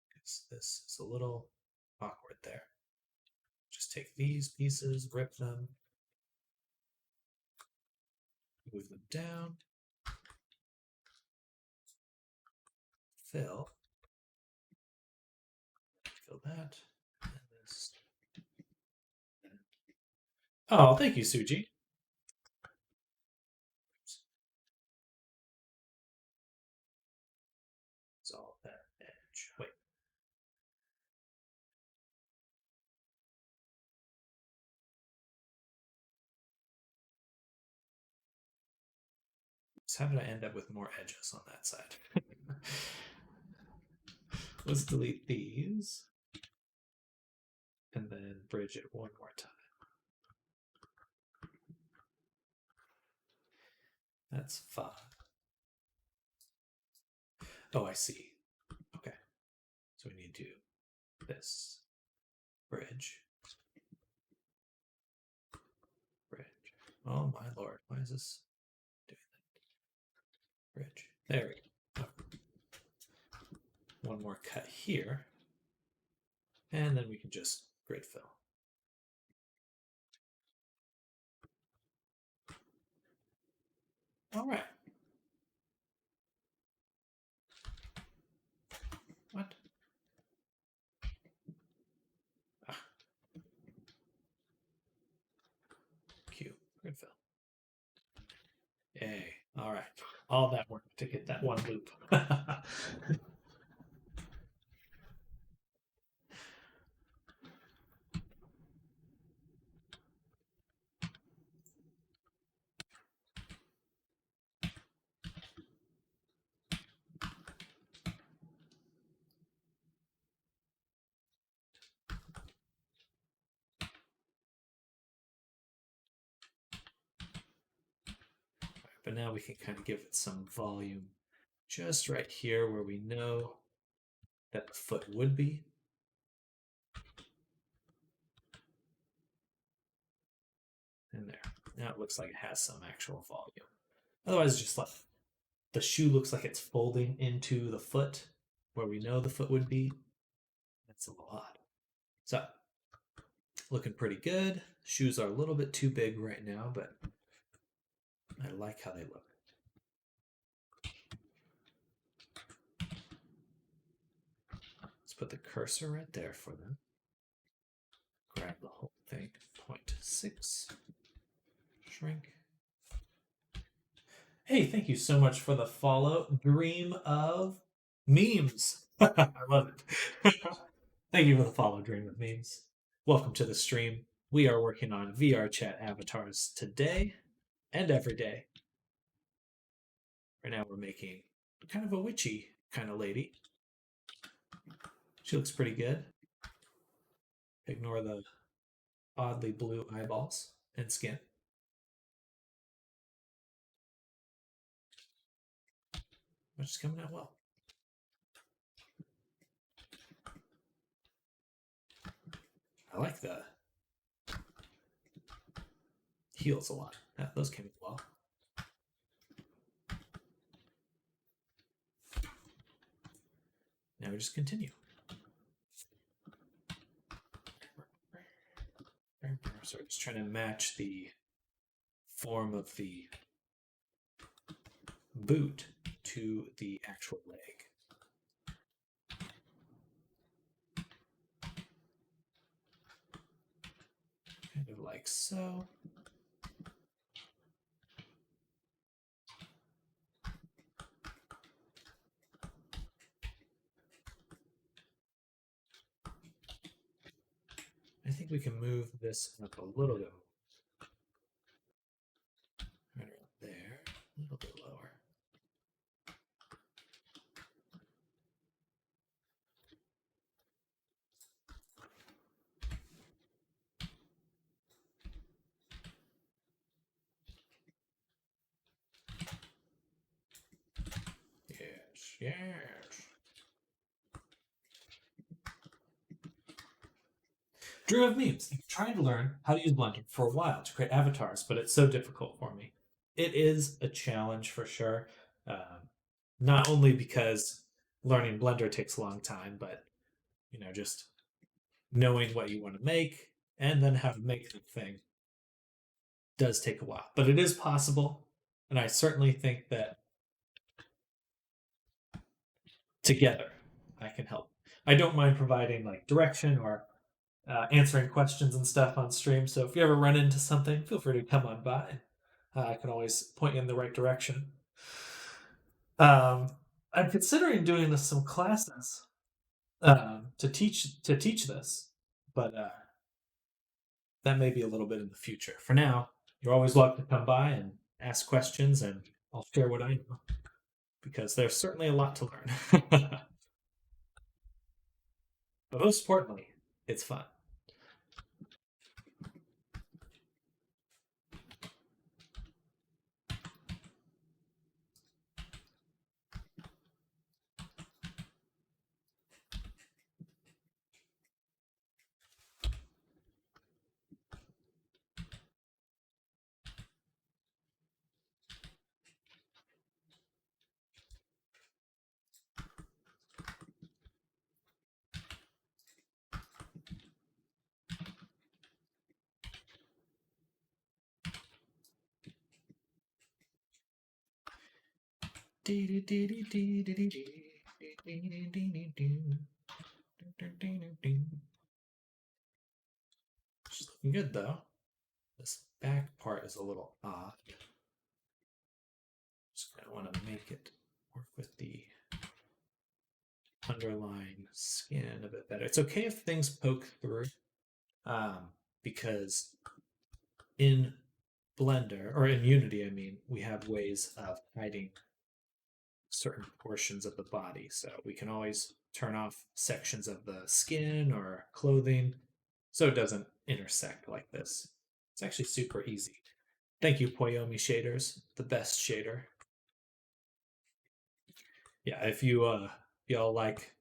because this is a little awkward there. Just take these pieces, rip them, move them down, fill that, and this. Oh, thank you, Suji. Dissolve that edge. Wait. So how did I end up with more edges on that side? Let's delete these and then bridge it one more time. That's 5. Oh, I see. Okay. So we need to do this. Bridge. Bridge. Oh my lord. Why is this doing that? Bridge. There we go. Oh. One more cut here. And then we can just grid fill. All right. What? Ah. Q. Grid fill. Yay. All right. All that work to get that one loop. But now we can kind of give it some volume just right here where we know that the foot would be. And there. Now it looks like it has some actual volume. Otherwise, just like the shoe looks like it's folding into the foot where we know the foot would be. That's a little odd. So, looking pretty good. Shoes are a little bit too big right now, but I like how they look. Let's put the cursor right there for them. Grab the whole thing. 0.6. Shrink. Hey, thank you so much for the follow. Dream of Memes. I love it. Thank you for the follow, Dream of Memes. Welcome to the stream. We are working on VR chat avatars today and every day. Right now we're making kind of a witchy kind of lady. She looks pretty good. Ignore the oddly blue eyeballs and skin. Which is coming out well. I like the heels a lot. Those came out well. Now we just continue. So just trying to match the form of the boot to the actual leg. Kind of like so. I think we can move this up a little bit. Right around there, a little bit lower. Yes, yes. Drew of Memes. I'm trying to learn how to use Blender for a while to create avatars, but it's so difficult for me. It is a challenge for sure. Not only because learning Blender takes a long time, but just knowing what you want to make and then how to make the thing does take a while. But it is possible, and I certainly think that together I can help. I don't mind providing like direction or answering questions and stuff on stream. So if you ever run into something, feel free to come on by. I can always point you in the right direction. I'm considering doing some classes to teach this, but that may be a little bit in the future. For now, you're always welcome to come by and ask questions, and I'll share what I know because there's certainly a lot to learn. But most importantly, it's fun. She's looking good though. This back part is a little odd. Just kind of want to make it work with the underlying skin a bit better. It's okay if things poke through, because in Blender, or in Unity, I mean, we have ways of hiding certain portions of the body. So we can always turn off sections of the skin or clothing so it doesn't intersect like this. It's actually super easy. Thank you, Poyomi Shaders, the best shader. Yeah, if y'all like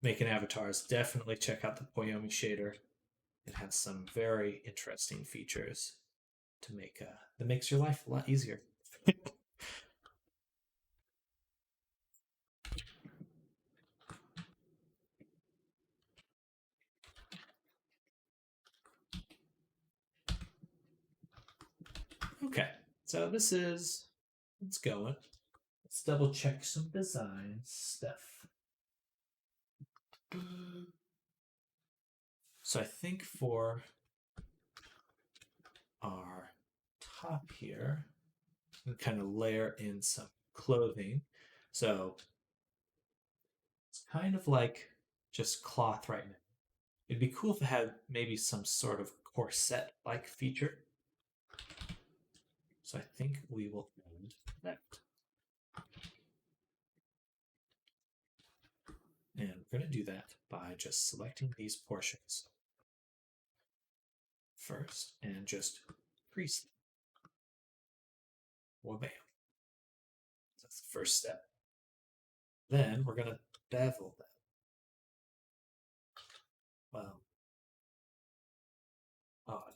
making avatars, definitely check out the Poyomi shader. It has some very interesting features to make that makes your life a lot easier. Okay, so it's going. Let's double check some design stuff. So I think for our top here, we kind of layer in some clothing. So it's kind of like just cloth right now. It'd be cool if it had maybe some sort of corset-like feature. So I think we will end that. And we're going to do that by just selecting these portions first and just crease them. Well, bam. That's the first step. Then we're going to bevel them. Well, odd.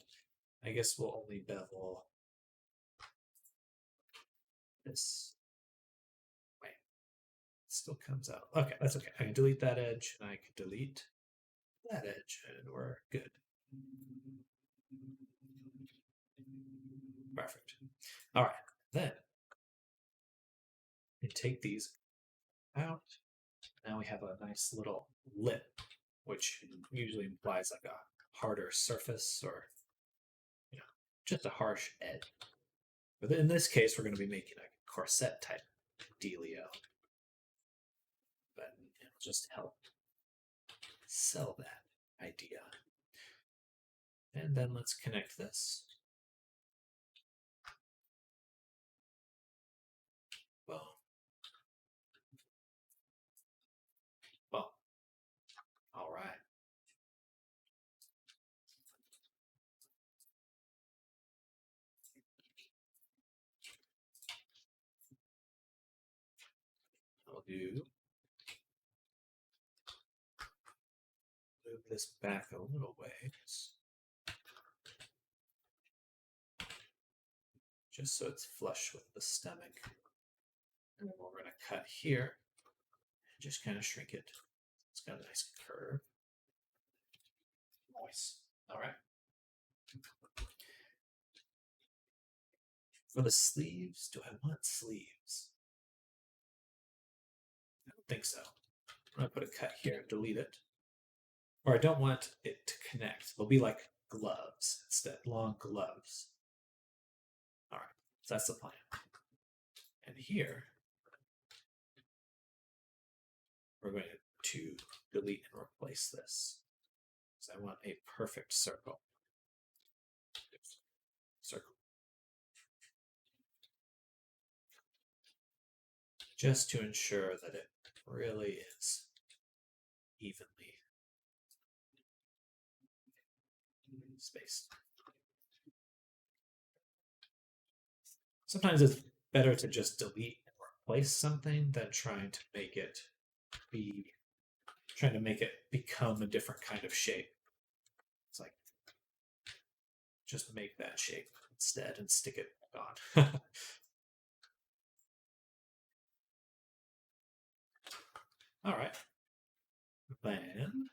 I guess we'll only bevel this. Wait, it still comes out. Okay, that's okay. I can delete that edge, and I can delete that edge, and we're good. Perfect. All right, then we take these out. Now we have a nice little lip, which usually implies like a harder surface or just a harsh edge. But in this case, we're going to be making a corset type dealio. But it'll just help sell that idea. And then let's connect this. Well, all right. I'll move this back a little ways. Just so it's flush with the stomach. And then we're going to cut here and just kind of shrink it. It's got a nice curve. Nice. All right. For the sleeves, do I want sleeves? I don't think so. I'm going to put a cut here and delete it. Or I don't want it to connect. They'll be like gloves instead, long gloves. All right, so that's the plan. And here, we're going to delete and replace this. So I want a perfect circle. Circle. Just to ensure that it really is evenly spaced. Sometimes it's better to just delete and replace something than trying to make it become a different kind of shape. It's like just make that shape instead and stick it on. All right. Then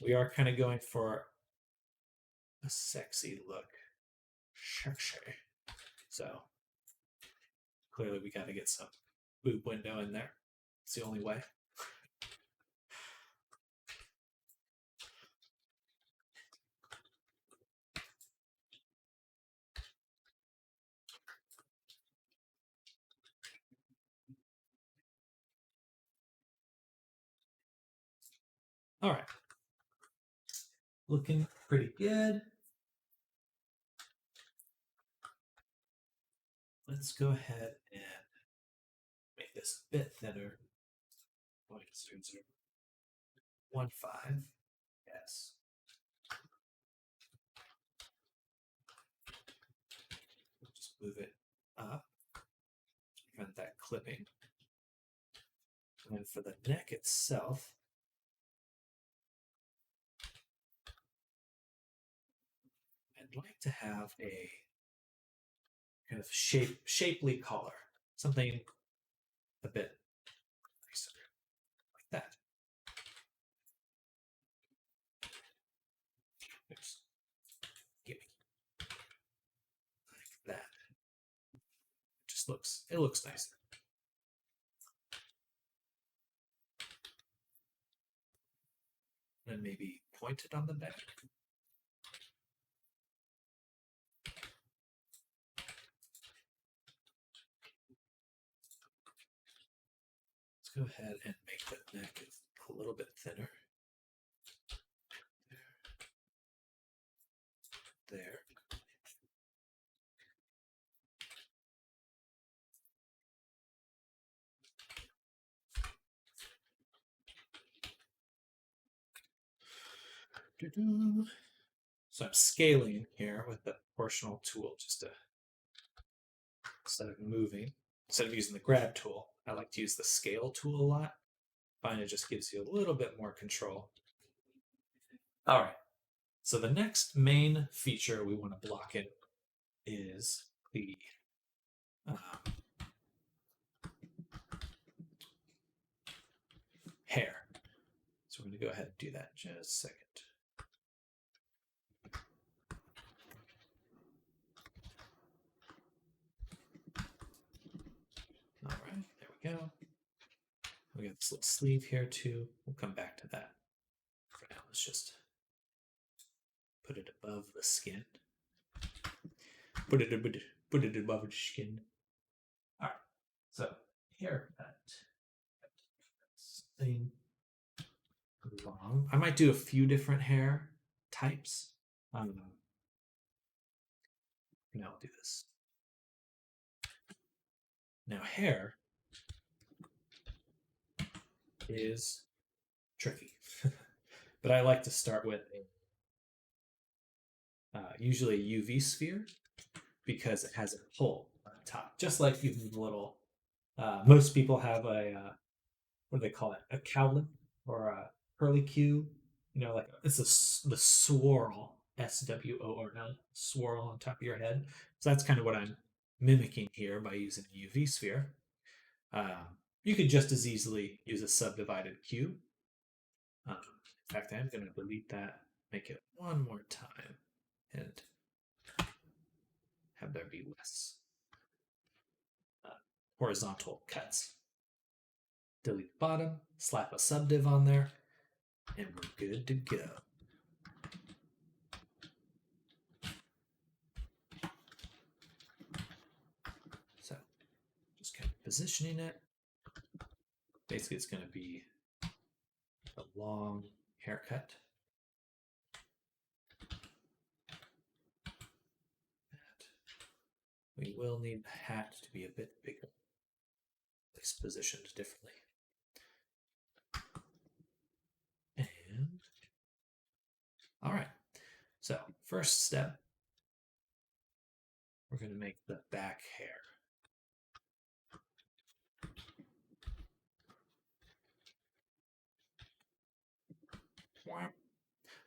we are kind of going for a sexy look. Sexy. So clearly we got to get some boob window in there. It's the only way. All right. Looking pretty good. let's go ahead and make this a bit thinner. 0.0015. Yes. Just move it up to prevent that clipping. And then for the neck itself, I'd like to have a kind of shapely collar, something a bit nicer, like that. Oops. Gimme. Like that. It looks nicer. And maybe point it on the back. Let's go ahead and make the neck a little bit thinner. There. So I'm scaling here with the proportional tool just to, instead of using the grab tool, I like to use the scale tool a lot. I find it just gives you a little bit more control. All right. So the next main feature we want to block in is the hair. So we're going to go ahead and do that in just a second. All right, there we go. We got this little sleeve here too. We'll come back to that. For now, let's just put it above the skin. Put it above the skin. All right. So haircut. Thing long. I might do a few different hair types. Now I'll do this. Now hair is tricky, but I like to start with usually a UV sphere because it has a hole on top, just like you have a little. Most people have a what do they call it? A cowlick or a curlicue. You know, like it's the swirl, SWORL, swirl on top of your head. So that's kind of what I'm mimicking here by using a UV sphere. You could just as easily use a subdivided cube. In fact, I'm going to delete that, make it one more time, and have there be less horizontal cuts. Delete the bottom, slap a subdiv on there, and we're good to go. So, just kind of positioning it. Basically, it's going to be a long haircut. We will need the hat to be a bit bigger, at least positioned differently. And all right, so first step, we're going to make the back hair.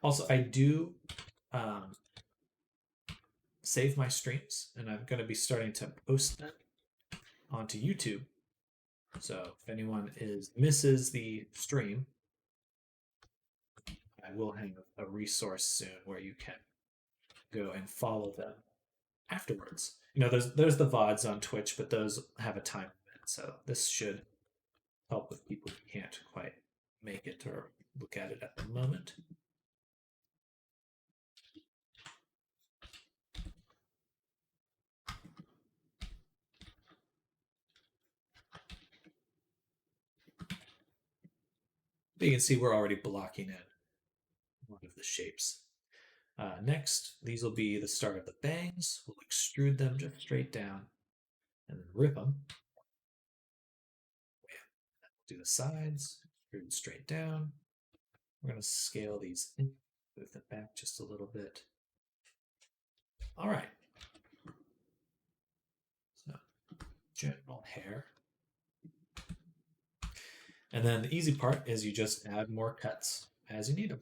Also, I do save my streams, and I'm going to be starting to post them onto YouTube. So if anyone misses the stream, I will have a resource soon where you can go and follow them afterwards. You know, there's the VODs on Twitch, but those have a time limit. So this should help with people who can't quite make it or look at it at the moment. But you can see we're already blocking in one of the shapes. Next, these will be the start of the bangs. We'll extrude them just straight down. and then rip them. Do the sides, screw straight down. We're going to scale these in, move them back just a little bit. All right. So, general hair. And then the easy part is you just add more cuts as you need them.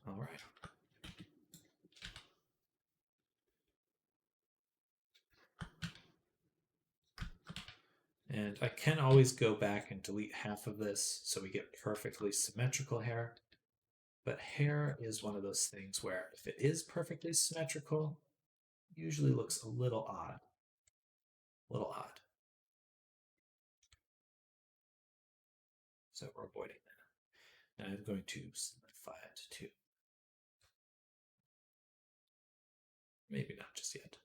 All right. And I can always go back and delete half of this so we get perfectly symmetrical hair. But hair is one of those things where if it is perfectly symmetrical, it usually looks a little odd. So we're avoiding that. And I'm going to simplify it too. Maybe not just yet.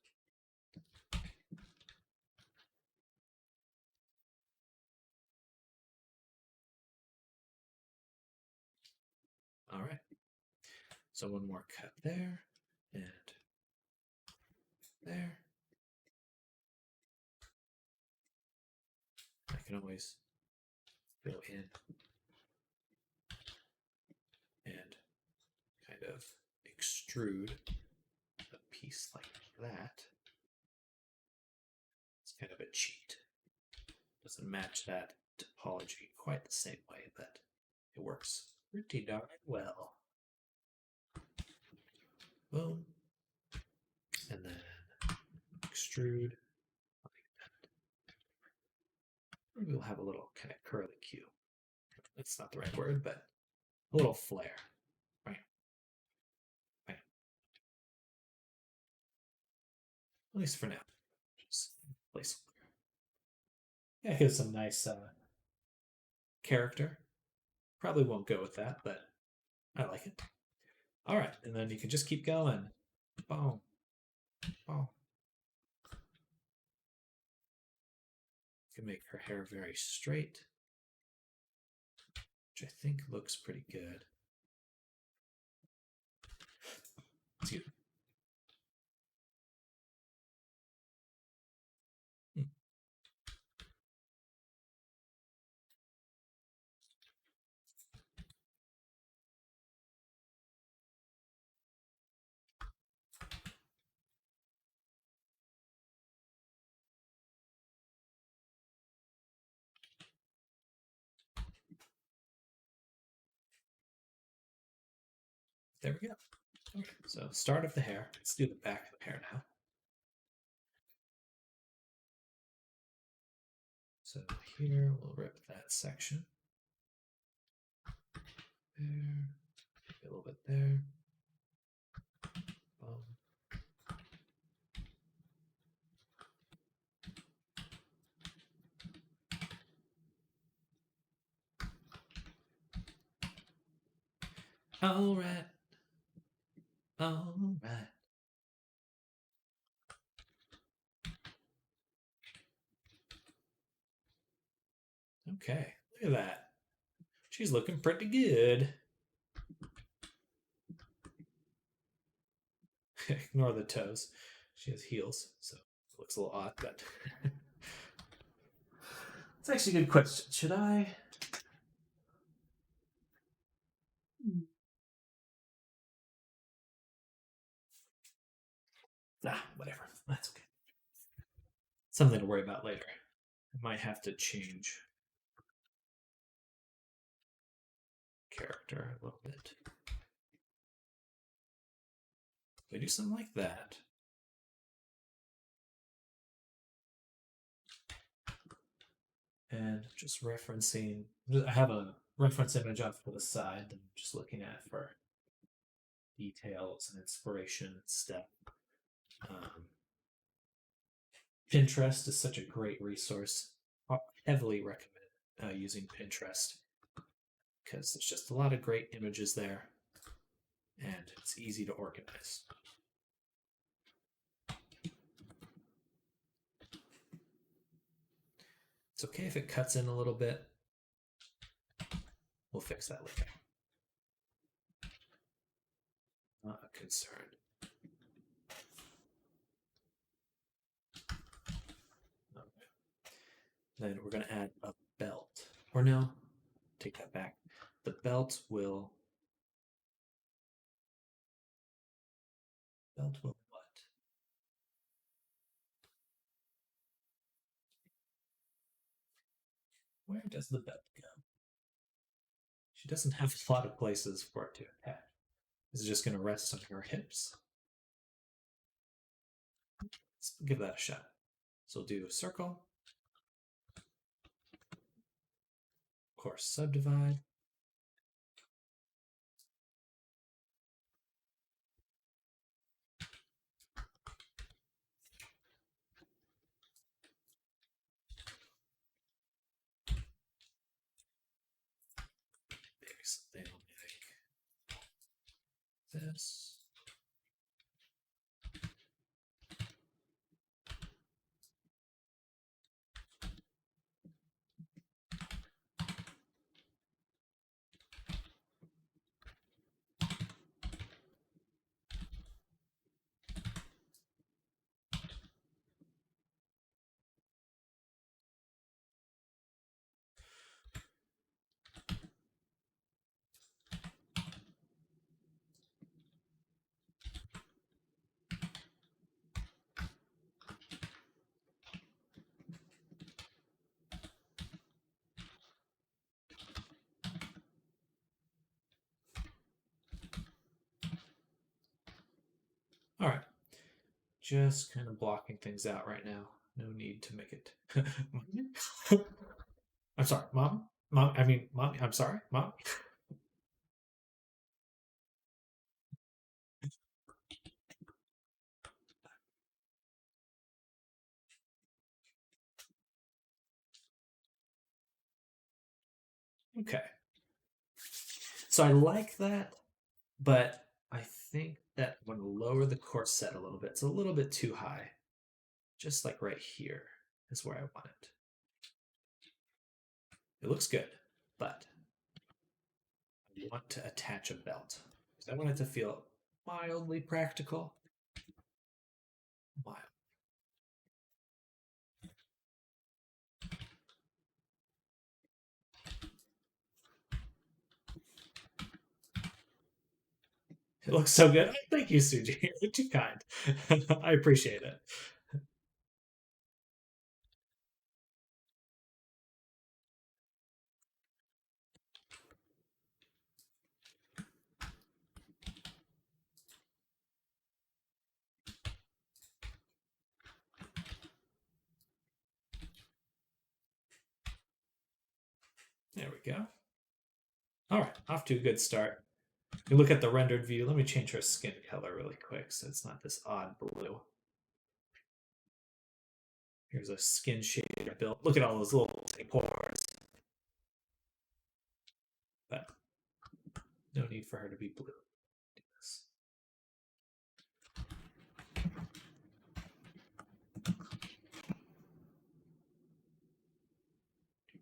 All right. So one more cut there and there. I can always go in and kind of extrude a piece like that. It's kind of a cheat. Doesn't match that topology quite the same way, but it works pretty darn well. Boom. And then extrude like that. Maybe we'll have a little kind of curly Q. That's not the right word, but a little flare. Right. Right. At least for now. Just placeholder. Yeah, here's some nice character. Probably won't go with that, but I like it. All right, and then you can just keep going. Boom. Boom. You can make her hair very straight, which I think looks pretty good. Excuse me. There we go. Okay, so start of the hair. Let's do the back of the hair now. So here we'll rip that section. There, a little bit there. Boom. All right. All right. Okay, look at that. She's looking pretty good. Ignore the toes. She has heels, so it looks a little odd, but it's actually a good question. Should I? Whatever. That's okay. Something to worry about later. I might have to change character a little bit. We do something like that. And just referencing, I have a reference image off to the side that I'm just looking at for details and inspiration and stuff. Pinterest is such a great resource. I heavily recommend using Pinterest because there's just a lot of great images there and it's easy to organize. It's okay if it cuts in a little bit. We'll fix that later. Not a concern. Okay. Then we're going to add a belt. Or no, take that back. The belt will what? Where does the belt go? She doesn't have a lot of places for it to attach. Is it just going to rest on her hips? Let's give that a shot. So we'll do a circle. Of course, subdivide. Maybe something like this. All right. Just kind of blocking things out right now. No need to make it. I'm sorry, Mom. Mom, I mean, Mom, I'm sorry, Mom. Okay. So I like that, but I think that I'm going to lower the corset a little bit. It's a little bit too high. Just like right here is where I want it. It looks good, but I want to attach a belt. Because I want it to feel mildly practical. Mild. It looks so good. Thank you, Suji. You're too kind. I appreciate it. There we go. All right, off to a good start. You look at the rendered view. Let me change her skin color really quick so it's not this odd blue. Here's a skin shade built. Look at all those little pores. But no need for her to be blue. Do this.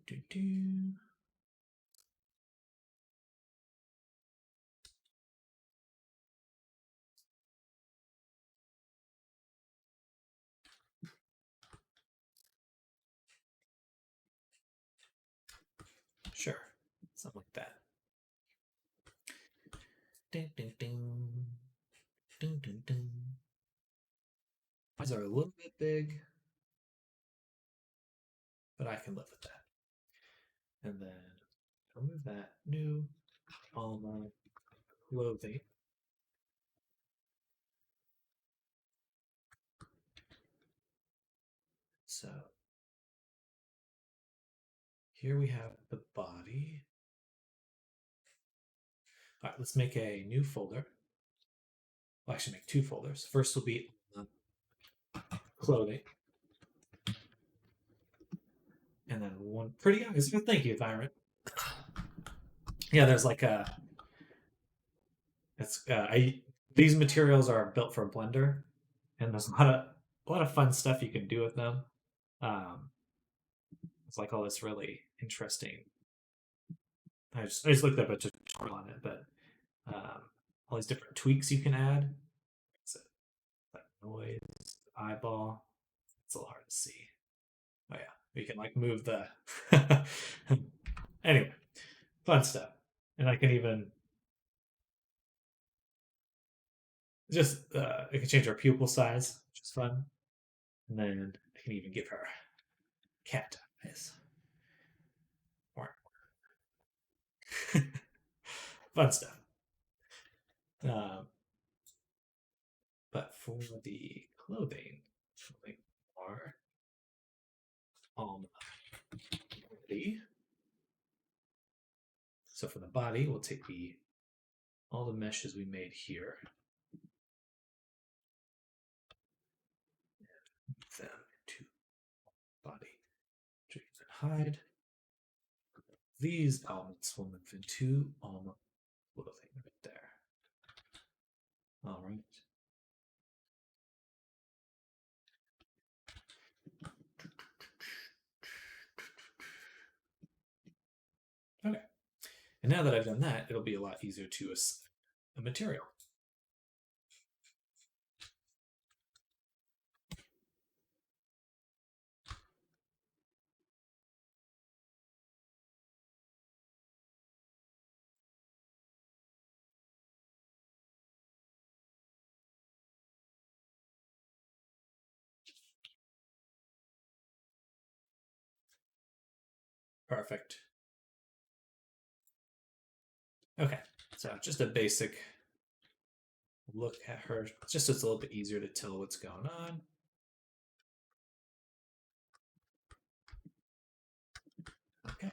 Do, do, do. Sure, something like that. Ding, ding, ding. Ding, ding, ding. Eyes are a little bit big, but I can live with that. And then remove that new Alma clothing. So here we have the body. All right, let's make a new folder. We'll actually make two folders. First will be clothing. And then one pretty obvious. Thank you, Tyrant. Yeah, there's like a. It's these materials are built for Blender, and there's a lot of fun stuff you can do with them. It's like all this really interesting. I just looked up a tutorial on it, but all these different tweaks you can add. So, like noise, eyeball. It's a little hard to see. Oh yeah, we can like move the. Anyway, fun stuff, and I can even just I can change our pupil size, which is fun, and then I can even give her cat eyes. Fun stuff. But for the clothing, more body. So for the body, we'll take all the meshes we made here, and move them into body, treat and hide. These elements will move into Alma clothing right there. All right. Okay. And now that I've done that, it'll be a lot easier to assign a material. Perfect. Okay, so just a basic look at her, just so it's a little bit easier to tell what's going on. Okay.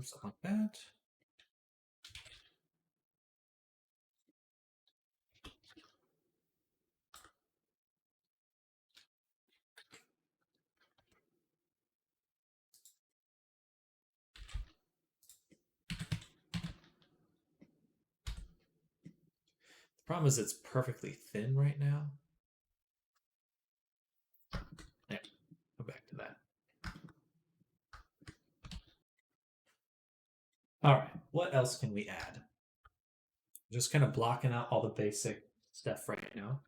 Something like that. The problem is it's perfectly thin right now. Yeah, go back to that. All right, what else can we add? Just kind of blocking out all the basic stuff right now.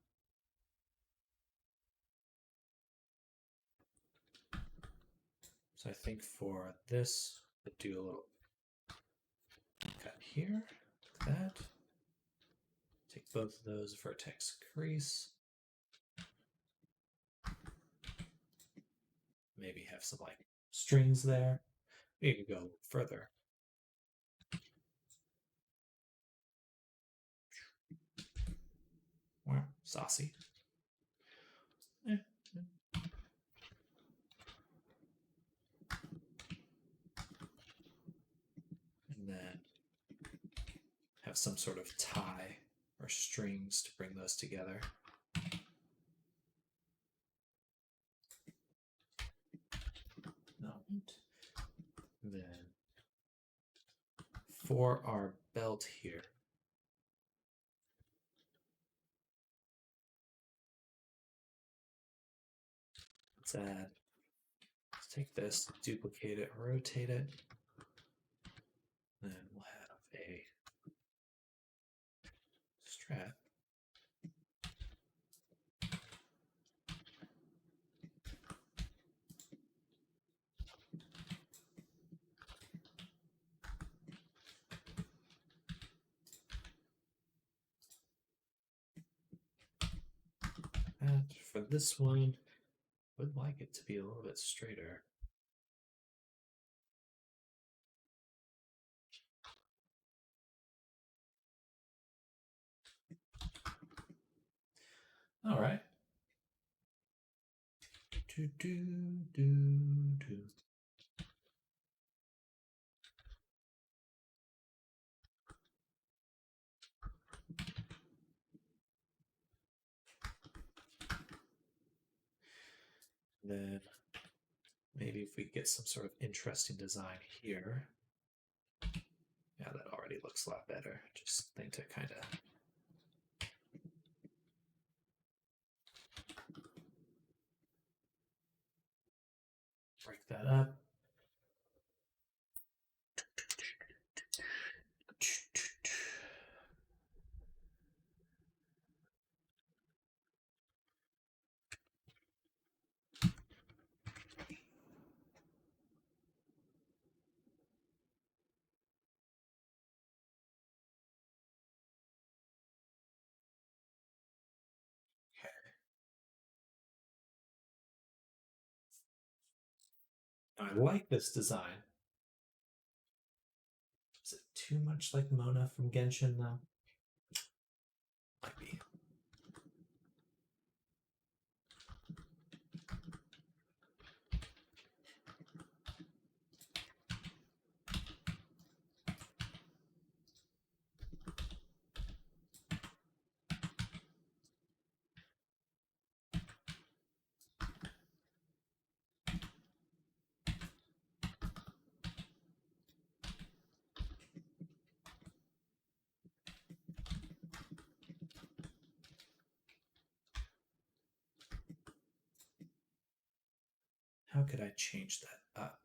So I think for this, we'll do a little cut here, like that. Take both of those vertex crease. Maybe have some like strings there. You could go further. Wow, saucy. And then have some sort of tie or strings to bring those together. Then for our belt here, let's take this, duplicate it, rotate it. Then we'll have a strap. And for this one, would like it to be a little bit straighter. All right. Do, do, do, do. Then maybe if we get some sort of interesting design here. Yeah, that already looks a lot better. Just need to kind of break that up. I like this design. Is it too much like Mona from Genshin, though? Might be. How could I change that up?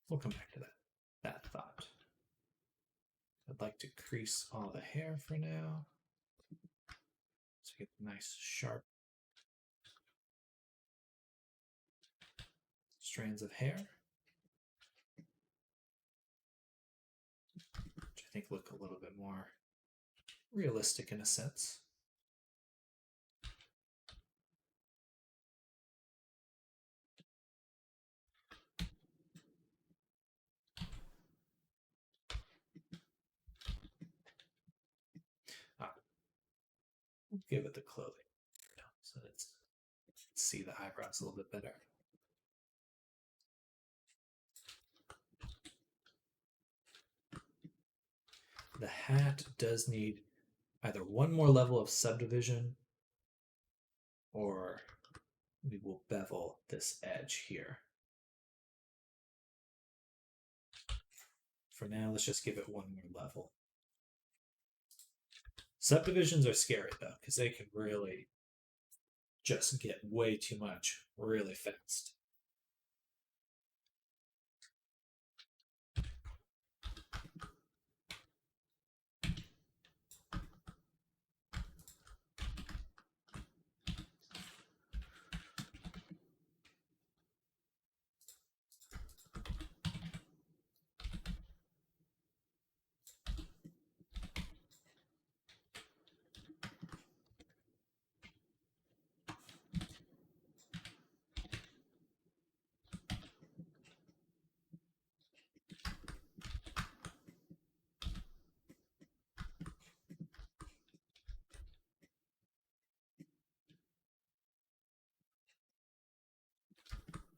We'll come back to that thought. I'd like to crease all the hair for now. So we get nice sharp strands of hair, which I think look a little bit more realistic in a sense. We'll give it the clothing so let's see the eyebrows a little bit better. The hat does need either one more level of subdivision or we will bevel this edge here. For now, let's just give it one more level. Subdivisions are scary though, because they can really just get way too much really fast.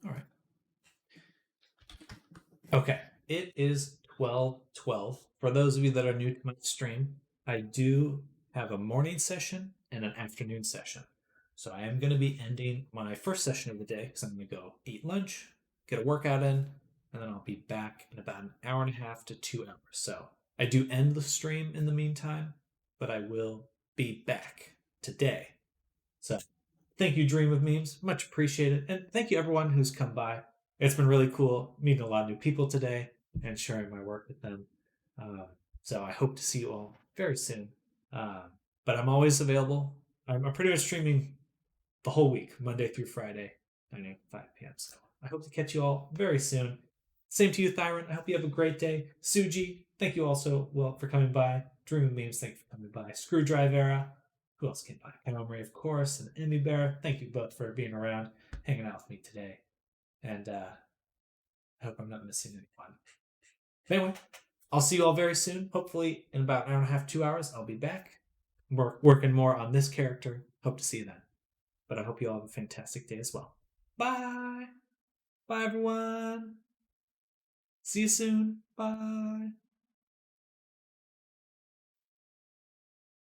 All right. Okay, it is 12:12. For those of you that are new to my stream, I do have a morning session and an afternoon session. So I am going to be ending my first session of the day because I'm going to go eat lunch, get a workout in, and then I'll be back in about an hour and a half to 2 hours. So I do end the stream in the meantime, but I will be back today. So thank you, Dream of Memes. Much appreciated. And thank you, everyone who's come by. It's been really cool meeting a lot of new people today and sharing my work with them. So I hope to see you all very soon. But I'm always available. I'm pretty much streaming the whole week, Monday through Friday, 9 a.m. 5 p.m. So I hope to catch you all very soon. Same to you, Thyron. I hope you have a great day. Suji, thank you also, Will, for coming by. Dreaming Memes, thank you for coming by. Screwdriver Era, who else came by? Camry, of course, and Emmy Bear. Thank you both for being around, hanging out with me today. And I hope I'm not missing anyone. Anyway, I'll see you all very soon. Hopefully, in about an hour and a half, 2 hours, I'll be back working more on this character. Hope to see you then. But I hope you all have a fantastic day as well. Bye. Bye, everyone. See you soon. Bye.